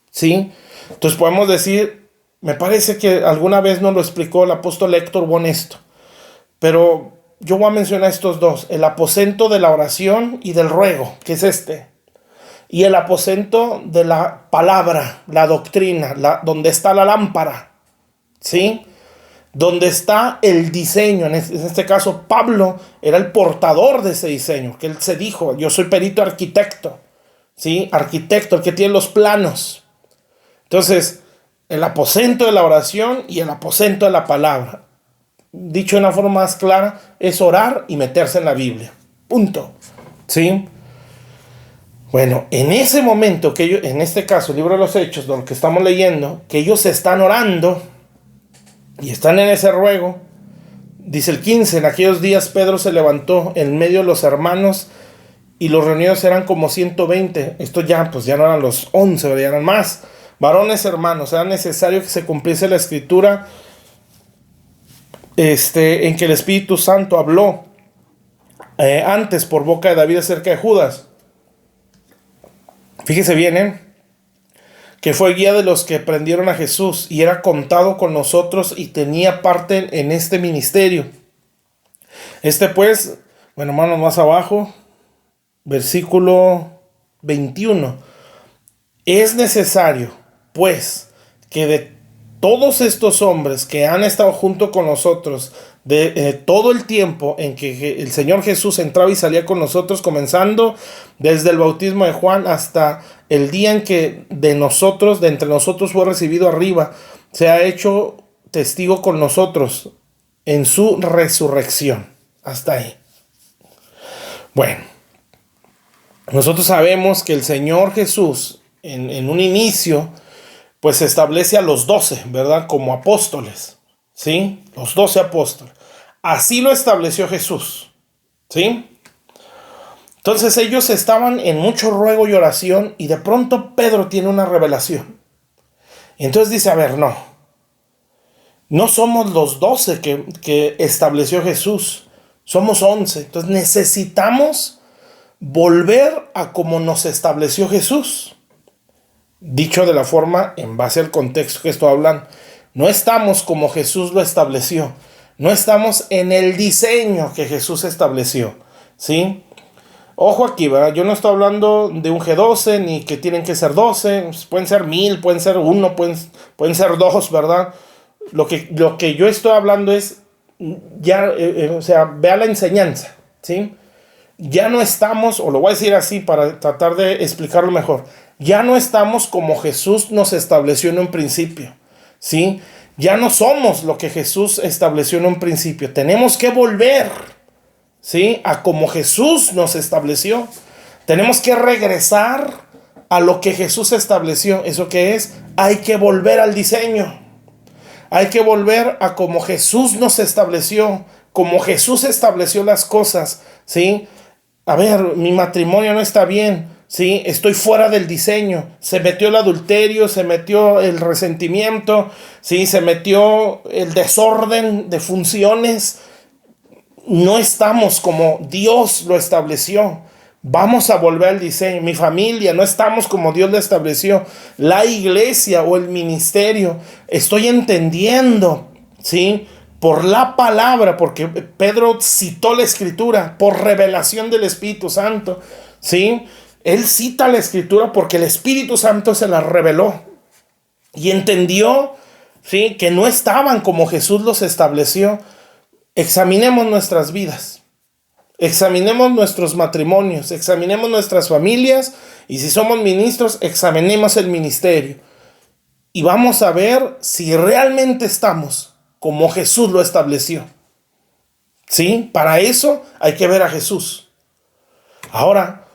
¿sí? Entonces podemos decir, me parece que alguna vez nos lo explicó el apóstol Héctor Bonesto, pero yo voy a mencionar estos dos: el aposento de la oración y del ruego, que es y el aposento de la palabra, la doctrina, donde está la lámpara, ¿sí? Donde está el diseño. En este caso, Pablo era el portador de ese diseño, que él se dijo: yo soy perito arquitecto, ¿sí? Arquitecto, el que tiene los planos. Entonces, el aposento de la oración y el aposento de la palabra. Dicho de una forma más clara, es orar y meterse en la Biblia. Punto. ¿Sí? Bueno, en ese momento que ellos, en este caso, el libro de los Hechos, lo que estamos leyendo, que ellos están orando y están en ese ruego, dice el 15: en aquellos días Pedro se levantó en medio de los hermanos y los reunidos eran como 120. Esto ya, pues ya no eran los 11, ya eran más. Varones hermanos, era necesario que se cumpliese la escritura en que el Espíritu Santo habló antes por boca de David acerca de Judas. Fíjese bien, que fue guía de los que prendieron a Jesús y era contado con nosotros y tenía parte en este ministerio. Pues, bueno, hermanos, más abajo, versículo 21. Es necesario, pues, que de todos estos hombres que han estado junto con nosotros de todo el tiempo en que el Señor Jesús entraba y salía con nosotros, comenzando desde el bautismo de Juan hasta el día en que de entre nosotros fue recibido arriba, se ha hecho testigo con nosotros en su resurrección. Hasta ahí. Bueno, nosotros sabemos que el Señor Jesús en un inicio pues establece a los 12, ¿verdad? Como apóstoles, ¿sí? Los 12 apóstoles. Así lo estableció Jesús, ¿sí? Entonces ellos estaban en mucho ruego y oración y de pronto Pedro tiene una revelación. Y entonces dice, a ver, no somos los 12 que estableció Jesús, somos 11. Entonces necesitamos volver a como nos estableció Jesús. Dicho de la forma, en base al contexto que estoy hablando, no estamos como Jesús lo estableció. No estamos en el diseño que Jesús estableció, ¿sí? Ojo aquí, ¿verdad? Yo no estoy hablando de un G12, ni que tienen que ser 12. Pueden ser 1000, pueden ser 1, pueden ser 2, ¿verdad? Lo que yo estoy hablando es, o sea, vea la enseñanza, ¿sí? Ya no estamos, o lo voy a decir así para tratar de explicarlo mejor, ya no estamos como Jesús nos estableció en un principio, ¿sí? Ya no somos lo que Jesús estableció en un principio. Tenemos que volver, ¿sí? A como Jesús nos estableció. Tenemos que regresar a lo que Jesús estableció. ¿Eso qué es? Hay que volver al diseño. Hay que volver a como Jesús nos estableció, como Jesús estableció las cosas, ¿sí? A ver, mi matrimonio no está bien, ¿sí? Estoy fuera del diseño. Se metió el adulterio, se metió el resentimiento, ¿sí? Se metió el desorden de funciones. No estamos como Dios lo estableció. Vamos a volver al diseño. Mi familia, no estamos como Dios lo estableció. La iglesia o el ministerio, estoy entendiendo, ¿sí? Por la palabra, porque Pedro citó la escritura, por revelación del Espíritu Santo, ¿sí? Él cita la escritura porque el Espíritu Santo se la reveló y entendió, ¿sí? Que no estaban como Jesús los estableció. Examinemos nuestras vidas, examinemos nuestros matrimonios, examinemos nuestras familias y si somos ministros, examinemos el ministerio y vamos a ver si realmente estamos como Jesús lo estableció. ¿Sí? Para eso hay que ver a Jesús. Ahora,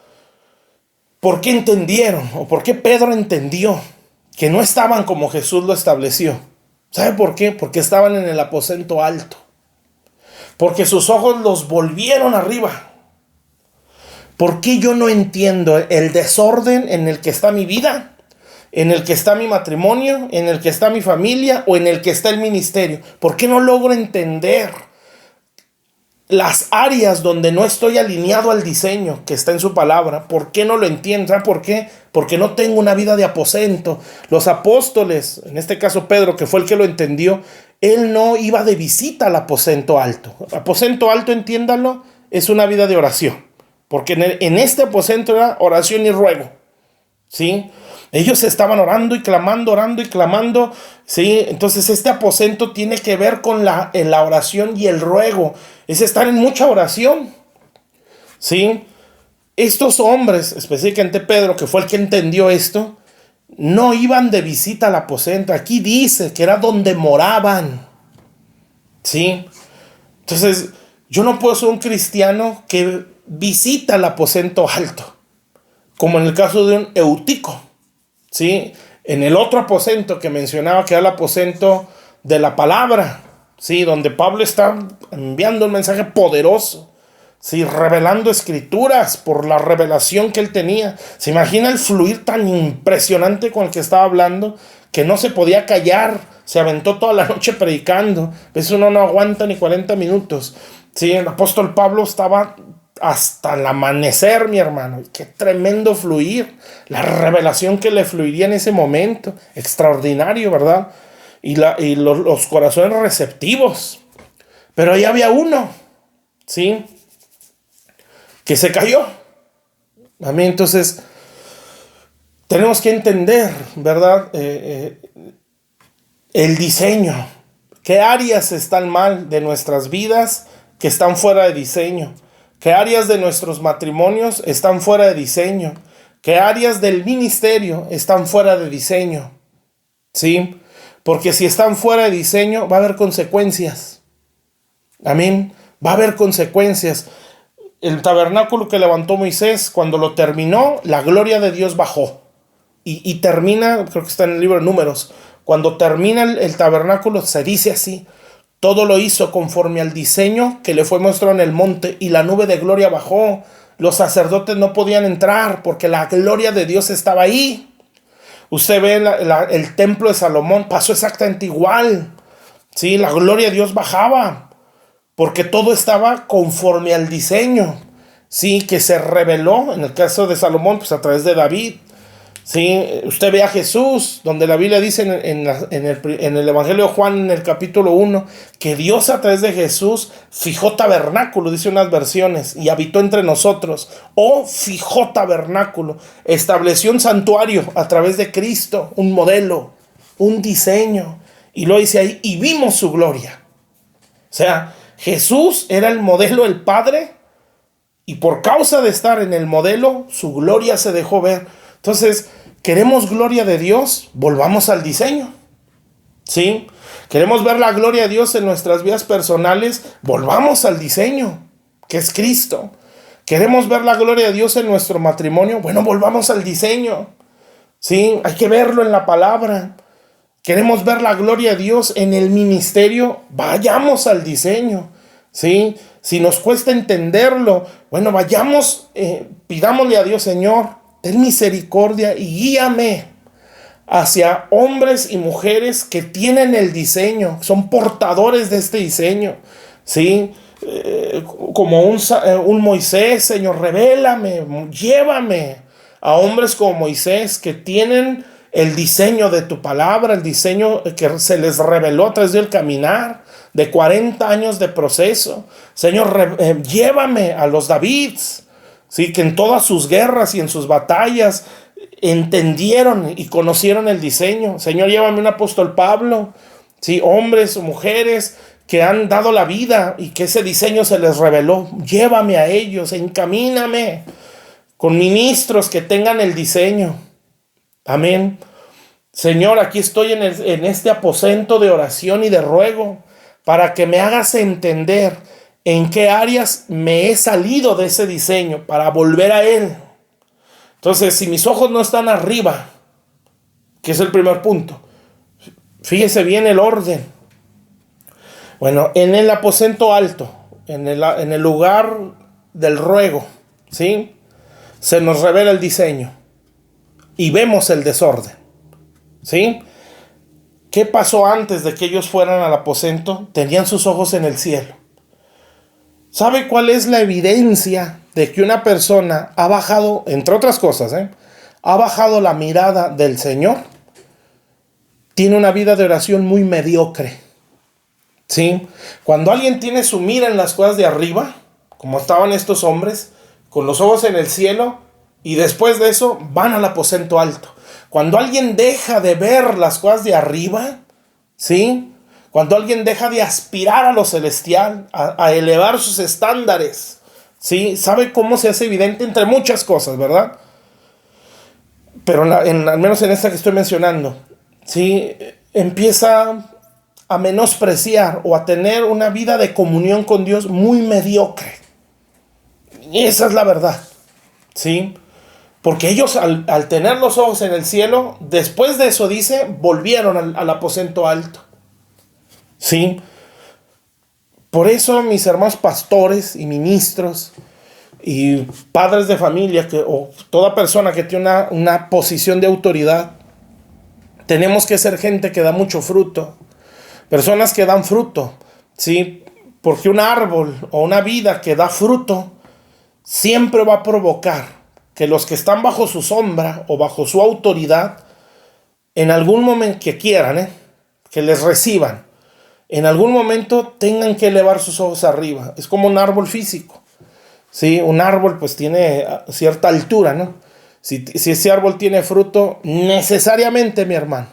¿por qué entendieron o por qué Pedro entendió que no estaban como Jesús lo estableció? ¿Sabe por qué? Porque estaban en el aposento alto. Porque sus ojos los volvieron arriba. ¿Por qué yo no entiendo el desorden en el que está mi vida, en el que está mi matrimonio, en el que está mi familia o en el que está el ministerio? ¿Por qué no logro entender las áreas donde no estoy alineado al diseño que está en su palabra? ¿Por qué no lo entiendo? ¿Sabe por qué? Porque no tengo una vida de aposento. Los apóstoles, en este caso Pedro, que fue el que lo entendió, él no iba de visita al aposento alto. Aposento alto, entiéndalo, es una vida de oración. Porque en este aposento era oración y ruego. ¿Sí? Ellos estaban orando y clamando, ¿sí? Entonces este aposento tiene que ver con la oración y el ruego. Es estar en mucha oración, ¿sí? Estos hombres, específicamente Pedro, que fue el que entendió esto, no iban de visita al aposento. Aquí dice que era donde moraban, ¿sí? Entonces, yo no puedo ser un cristiano que visita el aposento alto, como en el caso de un Eutico, ¿sí? En el otro aposento que mencionaba, que era el aposento de la palabra, ¿sí? Donde Pablo está enviando un mensaje poderoso, ¿sí? Revelando escrituras por la revelación que él tenía. ¿Se imagina el fluir tan impresionante con el que estaba hablando, que no se podía callar? Se aventó toda la noche predicando. A veces uno no aguanta ni 40 minutos. ¿Sí? El apóstol Pablo estaba hasta el amanecer, mi hermano. Qué tremendo fluir. La revelación que le fluiría en ese momento. Extraordinario, ¿verdad? Y los corazones receptivos. Pero ahí había uno, ¿sí?, que se cayó. A mí, entonces, tenemos que entender, ¿verdad? El diseño. ¿Qué áreas están mal de nuestras vidas que están fuera de diseño? ¿Qué áreas de nuestros matrimonios están fuera de diseño? ¿Qué áreas del ministerio están fuera de diseño? ¿Sí? Porque si están fuera de diseño, va a haber consecuencias. Amén. Va a haber consecuencias. El tabernáculo que levantó Moisés, cuando lo terminó, la gloria de Dios bajó. Y termina, creo que está en el libro de Números, cuando termina el tabernáculo, se dice así: todo lo hizo conforme al diseño que le fue mostrado en el monte, y la nube de gloria bajó. Los sacerdotes no podían entrar porque la gloria de Dios estaba ahí. Usted ve el templo de Salomón, pasó exactamente igual. ¿Sí? La gloria de Dios bajaba, porque todo estaba conforme al diseño, ¿sí?, que se reveló, en el caso de Salomón, pues a través de David. ¿Sí? Usted ve a Jesús, donde la Biblia dice en el Evangelio de Juan, en el capítulo 1, que Dios a través de Jesús fijó tabernáculo, dice unas versiones, y habitó entre nosotros. O fijó tabernáculo, estableció un santuario a través de Cristo, un modelo, un diseño. Y lo dice ahí, y vimos su gloria. O sea, Jesús era el modelo del Padre, y por causa de estar en el modelo, su gloria se dejó ver. Entonces, ¿queremos gloria de Dios? Volvamos al diseño, ¿sí? ¿Queremos ver la gloria de Dios en nuestras vidas personales? Volvamos al diseño, que es Cristo. ¿Queremos ver la gloria de Dios en nuestro matrimonio? Bueno, volvamos al diseño, ¿sí? Hay que verlo en la palabra. ¿Queremos ver la gloria de Dios en el ministerio? Vayamos al diseño, ¿sí? Si nos cuesta entenderlo, bueno, vayamos, pidámosle a Dios: Señor, ten misericordia y guíame hacia hombres y mujeres que tienen el diseño, son portadores de este diseño, ¿sí? Como un Moisés. Señor, revélame, llévame a hombres como Moisés que tienen el diseño de tu palabra, el diseño que se les reveló a través del caminar de 40 años de proceso. Señor, llévame a los Davids, ¿sí?, que en todas sus guerras y en sus batallas entendieron y conocieron el diseño. Señor, llévame un apóstol Pablo, ¿sí?, hombres o mujeres que han dado la vida y que ese diseño se les reveló. Llévame a ellos, encamíname con ministros que tengan el diseño. Amén. Señor, aquí estoy en este aposento de oración y de ruego, para que me hagas entender en qué áreas me he salido de ese diseño, para volver a él. Entonces, si mis ojos no están arriba, que es el primer punto, fíjese bien el orden. Bueno, en el aposento alto, en el lugar del ruego, ¿sí?, se nos revela el diseño y vemos el desorden. ¿Sí? ¿Qué pasó antes de que ellos fueran al aposento? Tenían sus ojos en el cielo. ¿Sabe cuál es la evidencia de que una persona ha bajado, entre otras cosas, ha bajado la mirada del Señor? Tiene una vida de oración muy mediocre. ¿Sí? Cuando alguien tiene su mira en las cosas de arriba, como estaban estos hombres, con los ojos en el cielo, y después de eso van al aposento alto. Cuando alguien deja de ver las cosas de arriba, ¿sí? Cuando alguien deja de aspirar a lo celestial, a elevar sus estándares, ¿sí? ¿Sabe cómo se hace evidente? Entre muchas cosas, ¿verdad? Pero al menos en esta que estoy mencionando, ¿sí? Empieza a menospreciar o a tener una vida de comunión con Dios muy mediocre. Y esa es la verdad, ¿sí? Porque ellos al tener los ojos en el cielo, después de eso dice, volvieron al aposento alto. ¿Sí? Por eso mis hermanos pastores y ministros y padres de familia, o toda persona que tiene una posición de autoridad, tenemos que ser gente que da mucho fruto. Personas que dan fruto, ¿sí? Porque un árbol o una vida que da fruto siempre va a provocar que los que están bajo su sombra o bajo su autoridad, en algún momento que quieran, que les reciban, en algún momento tengan que elevar sus ojos arriba. Es como un árbol físico, ¿sí? Un árbol pues tiene cierta altura, ¿no? Si ese árbol tiene fruto, necesariamente, mi hermano,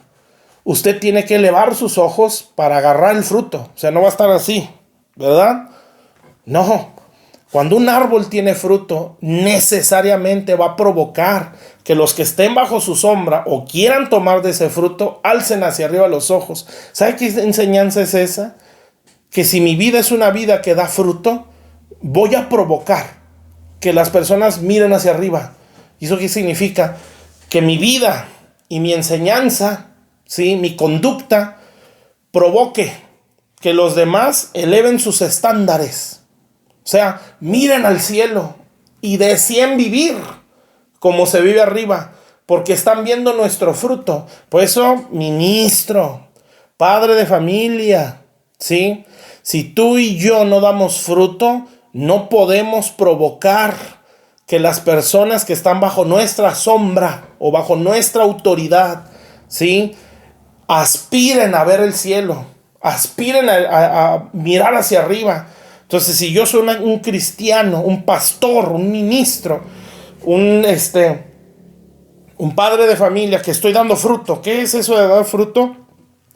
usted tiene que elevar sus ojos para agarrar el fruto. O sea, no va a estar así, ¿verdad? No. Cuando un árbol tiene fruto, necesariamente va a provocar que los que estén bajo su sombra o quieran tomar de ese fruto, alcen hacia arriba los ojos. ¿Sabe qué enseñanza es esa? Que si mi vida es una vida que da fruto, voy a provocar que las personas miren hacia arriba. ¿Y eso qué significa? Que mi vida y mi enseñanza, ¿sí? Mi conducta, provoque que los demás eleven sus estándares. O sea, miren al cielo y deseen vivir como se vive arriba, porque están viendo nuestro fruto. Por eso, ministro, padre de familia, ¿sí? Si tú y yo no damos fruto, no podemos provocar que las personas que están bajo nuestra sombra o bajo nuestra autoridad, ¿sí? Aspiren a ver el cielo, aspiren a mirar hacia arriba. Entonces, si yo soy un cristiano, un pastor, un ministro, un padre de familia que estoy dando fruto, ¿qué es eso de dar fruto?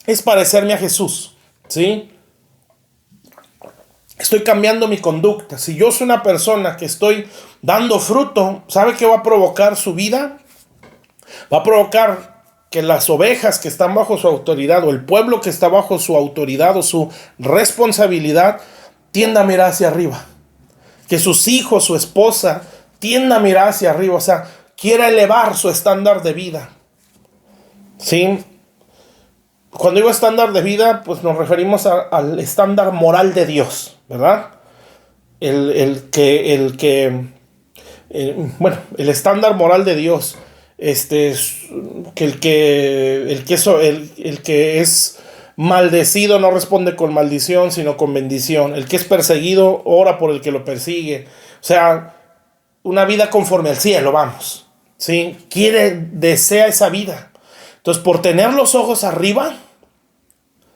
Es parecerme a Jesús, ¿sí? Estoy cambiando mi conducta. Si yo soy una persona que estoy dando fruto, ¿sabe qué va a provocar su vida? Va a provocar que las ovejas que están bajo su autoridad o el pueblo que está bajo su autoridad o su responsabilidad tienda a mirar hacia arriba. Que sus hijos, su esposa, tienda a mirar hacia arriba. O sea, quiera elevar su estándar de vida. ¿Sí? Cuando digo estándar de vida, pues nos referimos al estándar moral de Dios, ¿verdad? El estándar moral de Dios. El que es maldecido no responde con maldición, sino con bendición. El que es perseguido ora por el que lo persigue. O sea, una vida conforme al cielo, vamos. ¿Sí? Desea esa vida. Entonces, por tener los ojos arriba,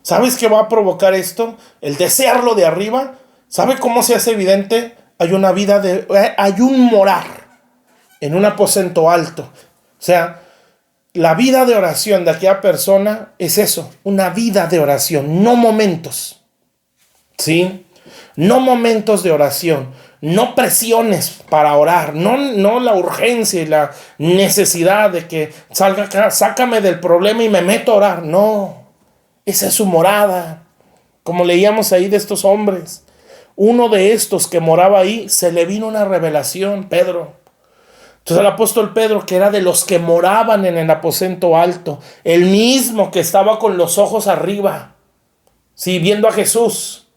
¿sabes qué va a provocar esto? El desearlo de arriba. ¿Sabe cómo se hace evidente? Hay un morar en un aposento alto. O sea, la vida de oración de aquella persona es eso, una vida de oración, no momentos, ¿sí? No momentos de oración, no presiones para orar, no la urgencia y la necesidad de que salga acá, sácame del problema y me meto a orar. No, esa es su morada, como leíamos ahí de estos hombres. Uno de estos que moraba ahí, se le vino una revelación, Pedro. Entonces el apóstol Pedro, que era de los que moraban en el aposento alto, el mismo que estaba con los ojos arriba, sí, viendo a Jesús,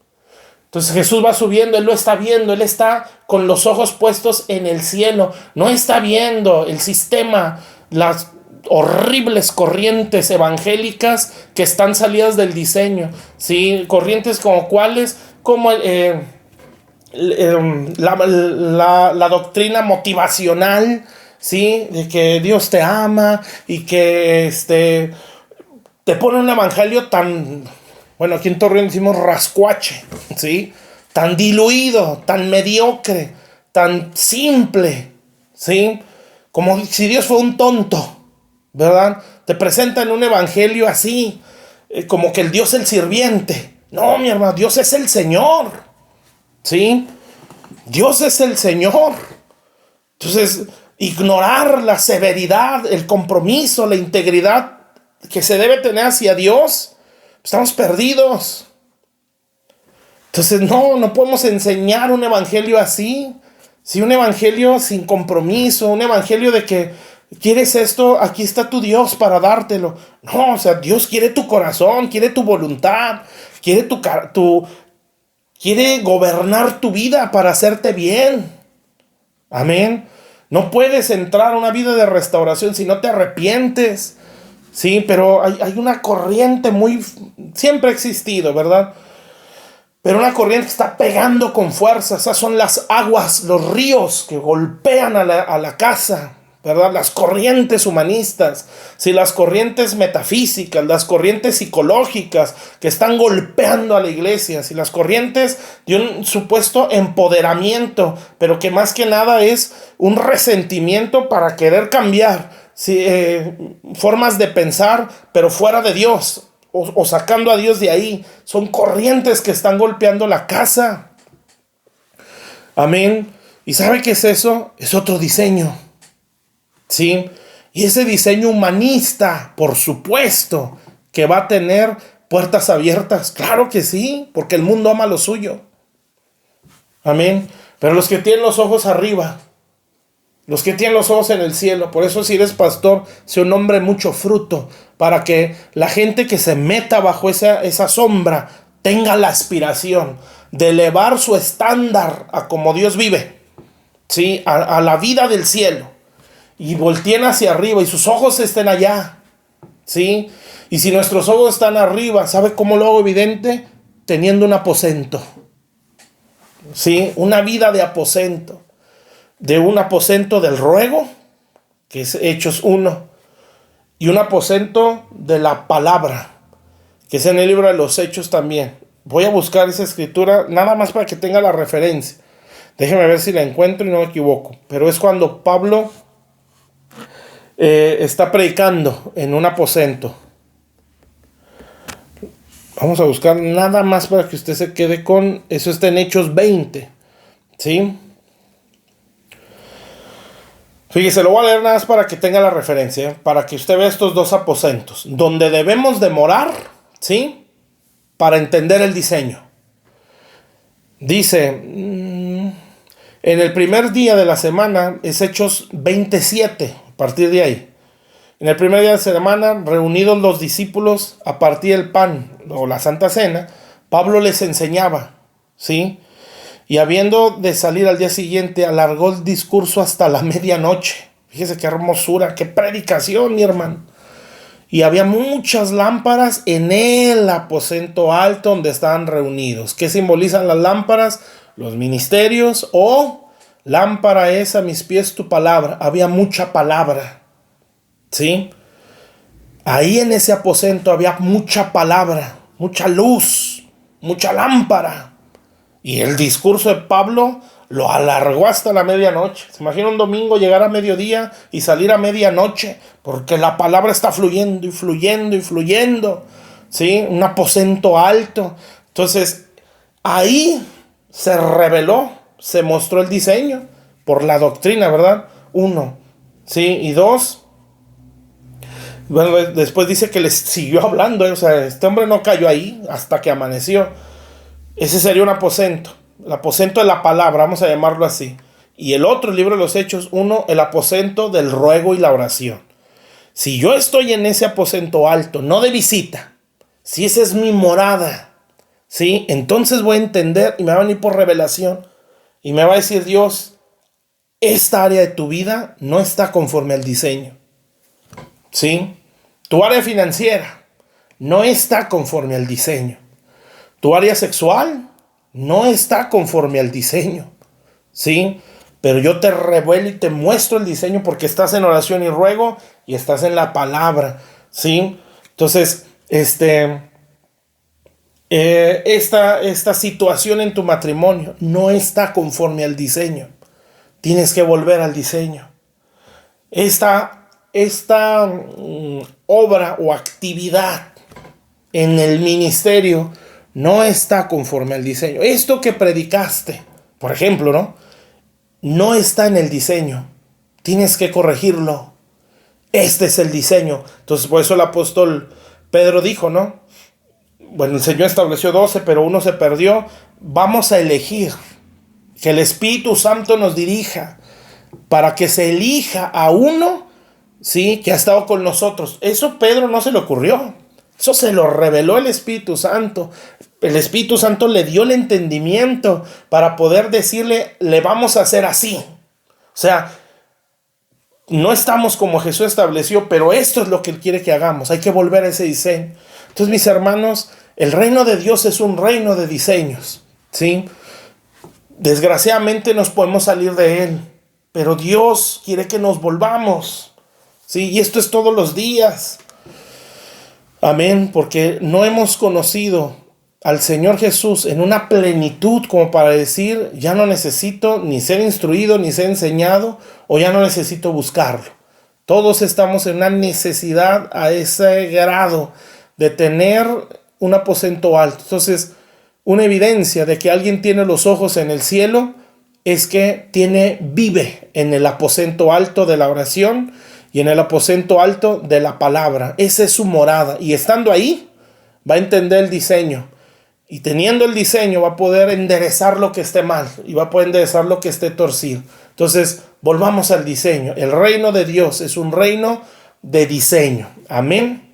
Entonces Jesús va subiendo, Él lo está viendo, Él está con los ojos puestos en el cielo. No está viendo el sistema, las horribles corrientes evangélicas que están salidas del diseño. ¿Sí? Corrientes como cuáles, como la doctrina motivacional, ¿sí? De que Dios te ama y que te pone un evangelio tan, bueno, aquí en Torreón decimos rascuache, ¿sí? Tan diluido, tan mediocre, tan simple, ¿sí? Como si Dios fue un tonto, ¿verdad? Te presentan un evangelio así, como que el Dios es el sirviente. No, mi hermano, Dios es el Señor, ¿sí? Dios es el Señor. Entonces, ignorar la severidad, el compromiso, la integridad que se debe tener hacia Dios, estamos perdidos. Entonces no podemos enseñar un evangelio así. Sí, un evangelio sin compromiso, un evangelio de que quieres esto, aquí está tu Dios para dártelo. No, o sea, Dios quiere tu corazón, quiere tu voluntad, quiere quiere gobernar tu vida para hacerte bien. Amén. No puedes entrar a una vida de restauración si no te arrepientes. Sí, pero hay una corriente siempre ha existido, ¿verdad? Pero una corriente que está pegando con fuerza. Esas son las aguas, los ríos que golpean a la casa, ¿verdad? Las corrientes humanistas, sí, las corrientes metafísicas, las corrientes psicológicas que están golpeando a la iglesia, sí, las corrientes de un supuesto empoderamiento, pero que más que nada es un resentimiento para querer cambiar, sí, formas de pensar, pero fuera de Dios, o sacando a Dios de ahí. Son corrientes que están golpeando la casa. Amén. ¿Y sabe qué es eso? Es otro diseño. ¿Sí? Y ese diseño humanista, por supuesto, que va a tener puertas abiertas. Claro que sí, porque el mundo ama lo suyo. Amén. Pero los que tienen los ojos arriba, los que tienen los ojos en el cielo, por eso si eres pastor, sé un hombre mucho fruto, para que la gente que se meta bajo esa sombra tenga la aspiración de elevar su estándar a como Dios vive, ¿sí? A la vida del cielo. Y volteen hacia arriba y sus ojos estén allá, ¿sí? Y si nuestros ojos están arriba, ¿sabe cómo lo hago evidente? Teniendo un aposento, ¿sí? Una vida de aposento. De un aposento del ruego, que es Hechos 1, y un aposento de la palabra, que es en el libro de los Hechos también. Voy a buscar esa escritura nada más para que tenga la referencia. Déjeme ver si la encuentro y no me equivoco. Pero es cuando Pablo está predicando en un aposento. Vamos a buscar nada más para que usted se quede con... Eso está en Hechos 20. ¿Sí? Fíjese, lo voy a leer nada más para que tenga la referencia, para que usted vea estos dos aposentos, donde debemos de morar, ¿sí? Para entender el diseño. Dice, en el primer día de la semana, es Hechos 27, a partir de ahí. En el primer día de la semana, reunidos los discípulos a partir del pan, o la Santa Cena, Pablo les enseñaba, ¿sí? Y habiendo de salir al día siguiente, alargó el discurso hasta la medianoche. Fíjese qué hermosura, qué predicación, mi hermano. Y había muchas lámparas en el aposento alto donde estaban reunidos. ¿Qué simbolizan las lámparas? Los ministerios, o lámpara es a mis pies tu palabra. Había mucha palabra, ¿sí? Ahí en ese aposento había mucha palabra, mucha luz, mucha lámpara. Y el discurso de Pablo lo alargó hasta la medianoche. ¿Se imagina un domingo llegar a mediodía y salir a medianoche? Porque la palabra está fluyendo y fluyendo y fluyendo, ¿sí? Un aposento alto. Entonces, ahí se reveló, se mostró el diseño por la doctrina, ¿verdad? 1, ¿sí? Y 2, bueno, después dice que les siguió hablando, o sea, este hombre no cayó ahí hasta que amaneció. Ese sería un aposento, el aposento de la palabra, vamos a llamarlo así. Y el otro, el libro de los Hechos 1, el aposento del ruego y la oración. Si yo estoy en ese aposento alto, no de visita, si esa es mi morada, ¿sí? Entonces voy a entender y me va a venir por revelación y me va a decir Dios, esta área de tu vida no está conforme al diseño, ¿sí? Tu área financiera no está conforme al diseño. Tu área sexual no está conforme al diseño, ¿sí? Pero yo te revelo y te muestro el diseño porque estás en oración y ruego y estás en la palabra, ¿sí? Entonces, esta situación en tu matrimonio no está conforme al diseño. Tienes que volver al diseño. Esta obra o actividad en el ministerio no está conforme al diseño. Esto que predicaste, por ejemplo, no está en el diseño. Tienes que corregirlo. Este es el diseño. Entonces, por eso el apóstol Pedro dijo, bueno, el Señor estableció 12, pero uno se perdió. Vamos a elegir. Que el Espíritu Santo nos dirija para que se elija a uno, ¿sí? Que ha estado con nosotros. Eso Pedro no se le ocurrió. Eso se lo reveló el Espíritu Santo. El Espíritu Santo le dio el entendimiento para poder decirle, le vamos a hacer así. O sea, no estamos como Jesús estableció, pero esto es lo que Él quiere que hagamos. Hay que volver a ese diseño. Entonces, mis hermanos, el reino de Dios es un reino de diseños, ¿sí? Desgraciadamente nos podemos salir de Él, pero Dios quiere que nos volvamos, ¿sí? Y esto es todos los días. Amén, porque no hemos conocido al Señor Jesús en una plenitud como para decir, ya no necesito ni ser instruido, ni ser enseñado, o ya no necesito buscarlo. Todos estamos en una necesidad a ese grado de tener un aposento alto. Entonces, una evidencia de que alguien tiene los ojos en el cielo es que vive en el aposento alto de la oración y en el aposento alto de la palabra. Esa es su morada. Y estando ahí, va a entender el diseño. Y teniendo el diseño, va a poder enderezar lo que esté mal. Y va a poder enderezar lo que esté torcido. Entonces, volvamos al diseño. El reino de Dios es un reino de diseño. Amén.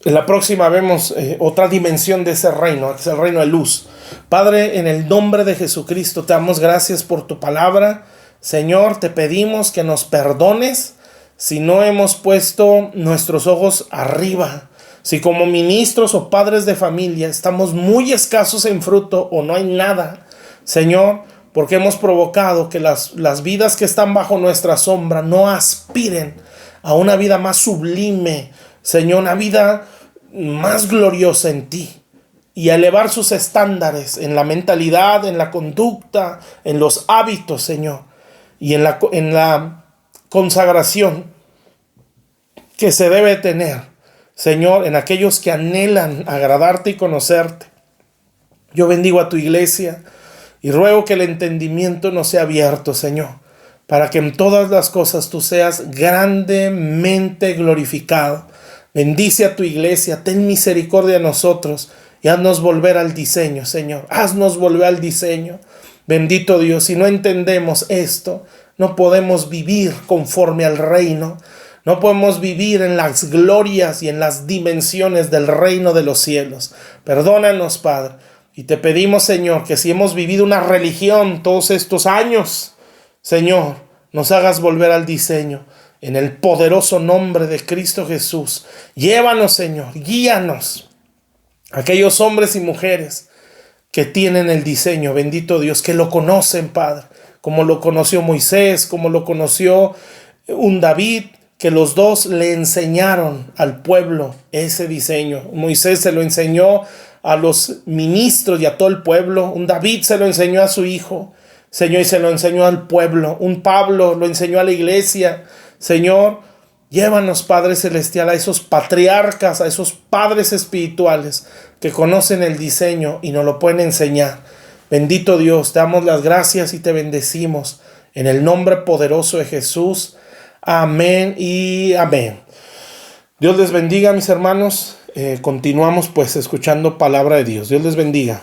En la próxima vemos otra dimensión de ese reino, que es el reino de luz. Padre, en el nombre de Jesucristo, te damos gracias por tu palabra. Señor, te pedimos que nos perdones si no hemos puesto nuestros ojos arriba. Si como ministros o padres de familia estamos muy escasos en fruto o no hay nada, Señor, porque hemos provocado que las vidas que están bajo nuestra sombra no aspiren a una vida más sublime, Señor, una vida más gloriosa en ti, y a elevar sus estándares en la mentalidad, en la conducta, en los hábitos, Señor, y en la consagración que se debe tener, Señor, en aquellos que anhelan agradarte y conocerte. Yo bendigo a tu iglesia y ruego que el entendimiento nos sea abierto, Señor, para que en todas las cosas tú seas grandemente glorificado. Bendice a tu iglesia, ten misericordia de nosotros y haznos volver al diseño, Señor. Haznos volver al diseño. Bendito Dios, si no entendemos esto, no podemos vivir conforme al reino. No podemos vivir en las glorias y en las dimensiones del reino de los cielos. Perdónanos, Padre. Y te pedimos, Señor, que si hemos vivido una religión todos estos años, Señor, nos hagas volver al diseño. En el poderoso nombre de Cristo Jesús. Llévanos, Señor, guíanos. Aquellos hombres y mujeres que tienen el diseño, bendito Dios, que lo conocen, Padre, como lo conoció Moisés, como lo conoció un David, que los dos le enseñaron al pueblo ese diseño. Moisés se lo enseñó a los ministros y a todo el pueblo. Un David se lo enseñó a su hijo, Señor, y se lo enseñó al pueblo. Un Pablo lo enseñó a la iglesia. Señor, llévanos, Padre Celestial, a esos patriarcas, a esos padres espirituales que conocen el diseño y nos lo pueden enseñar. Bendito Dios, te damos las gracias y te bendecimos en el nombre poderoso de Jesús. Amén y amén. Dios les bendiga, mis hermanos. Continuamos pues escuchando palabra de Dios. Dios les bendiga.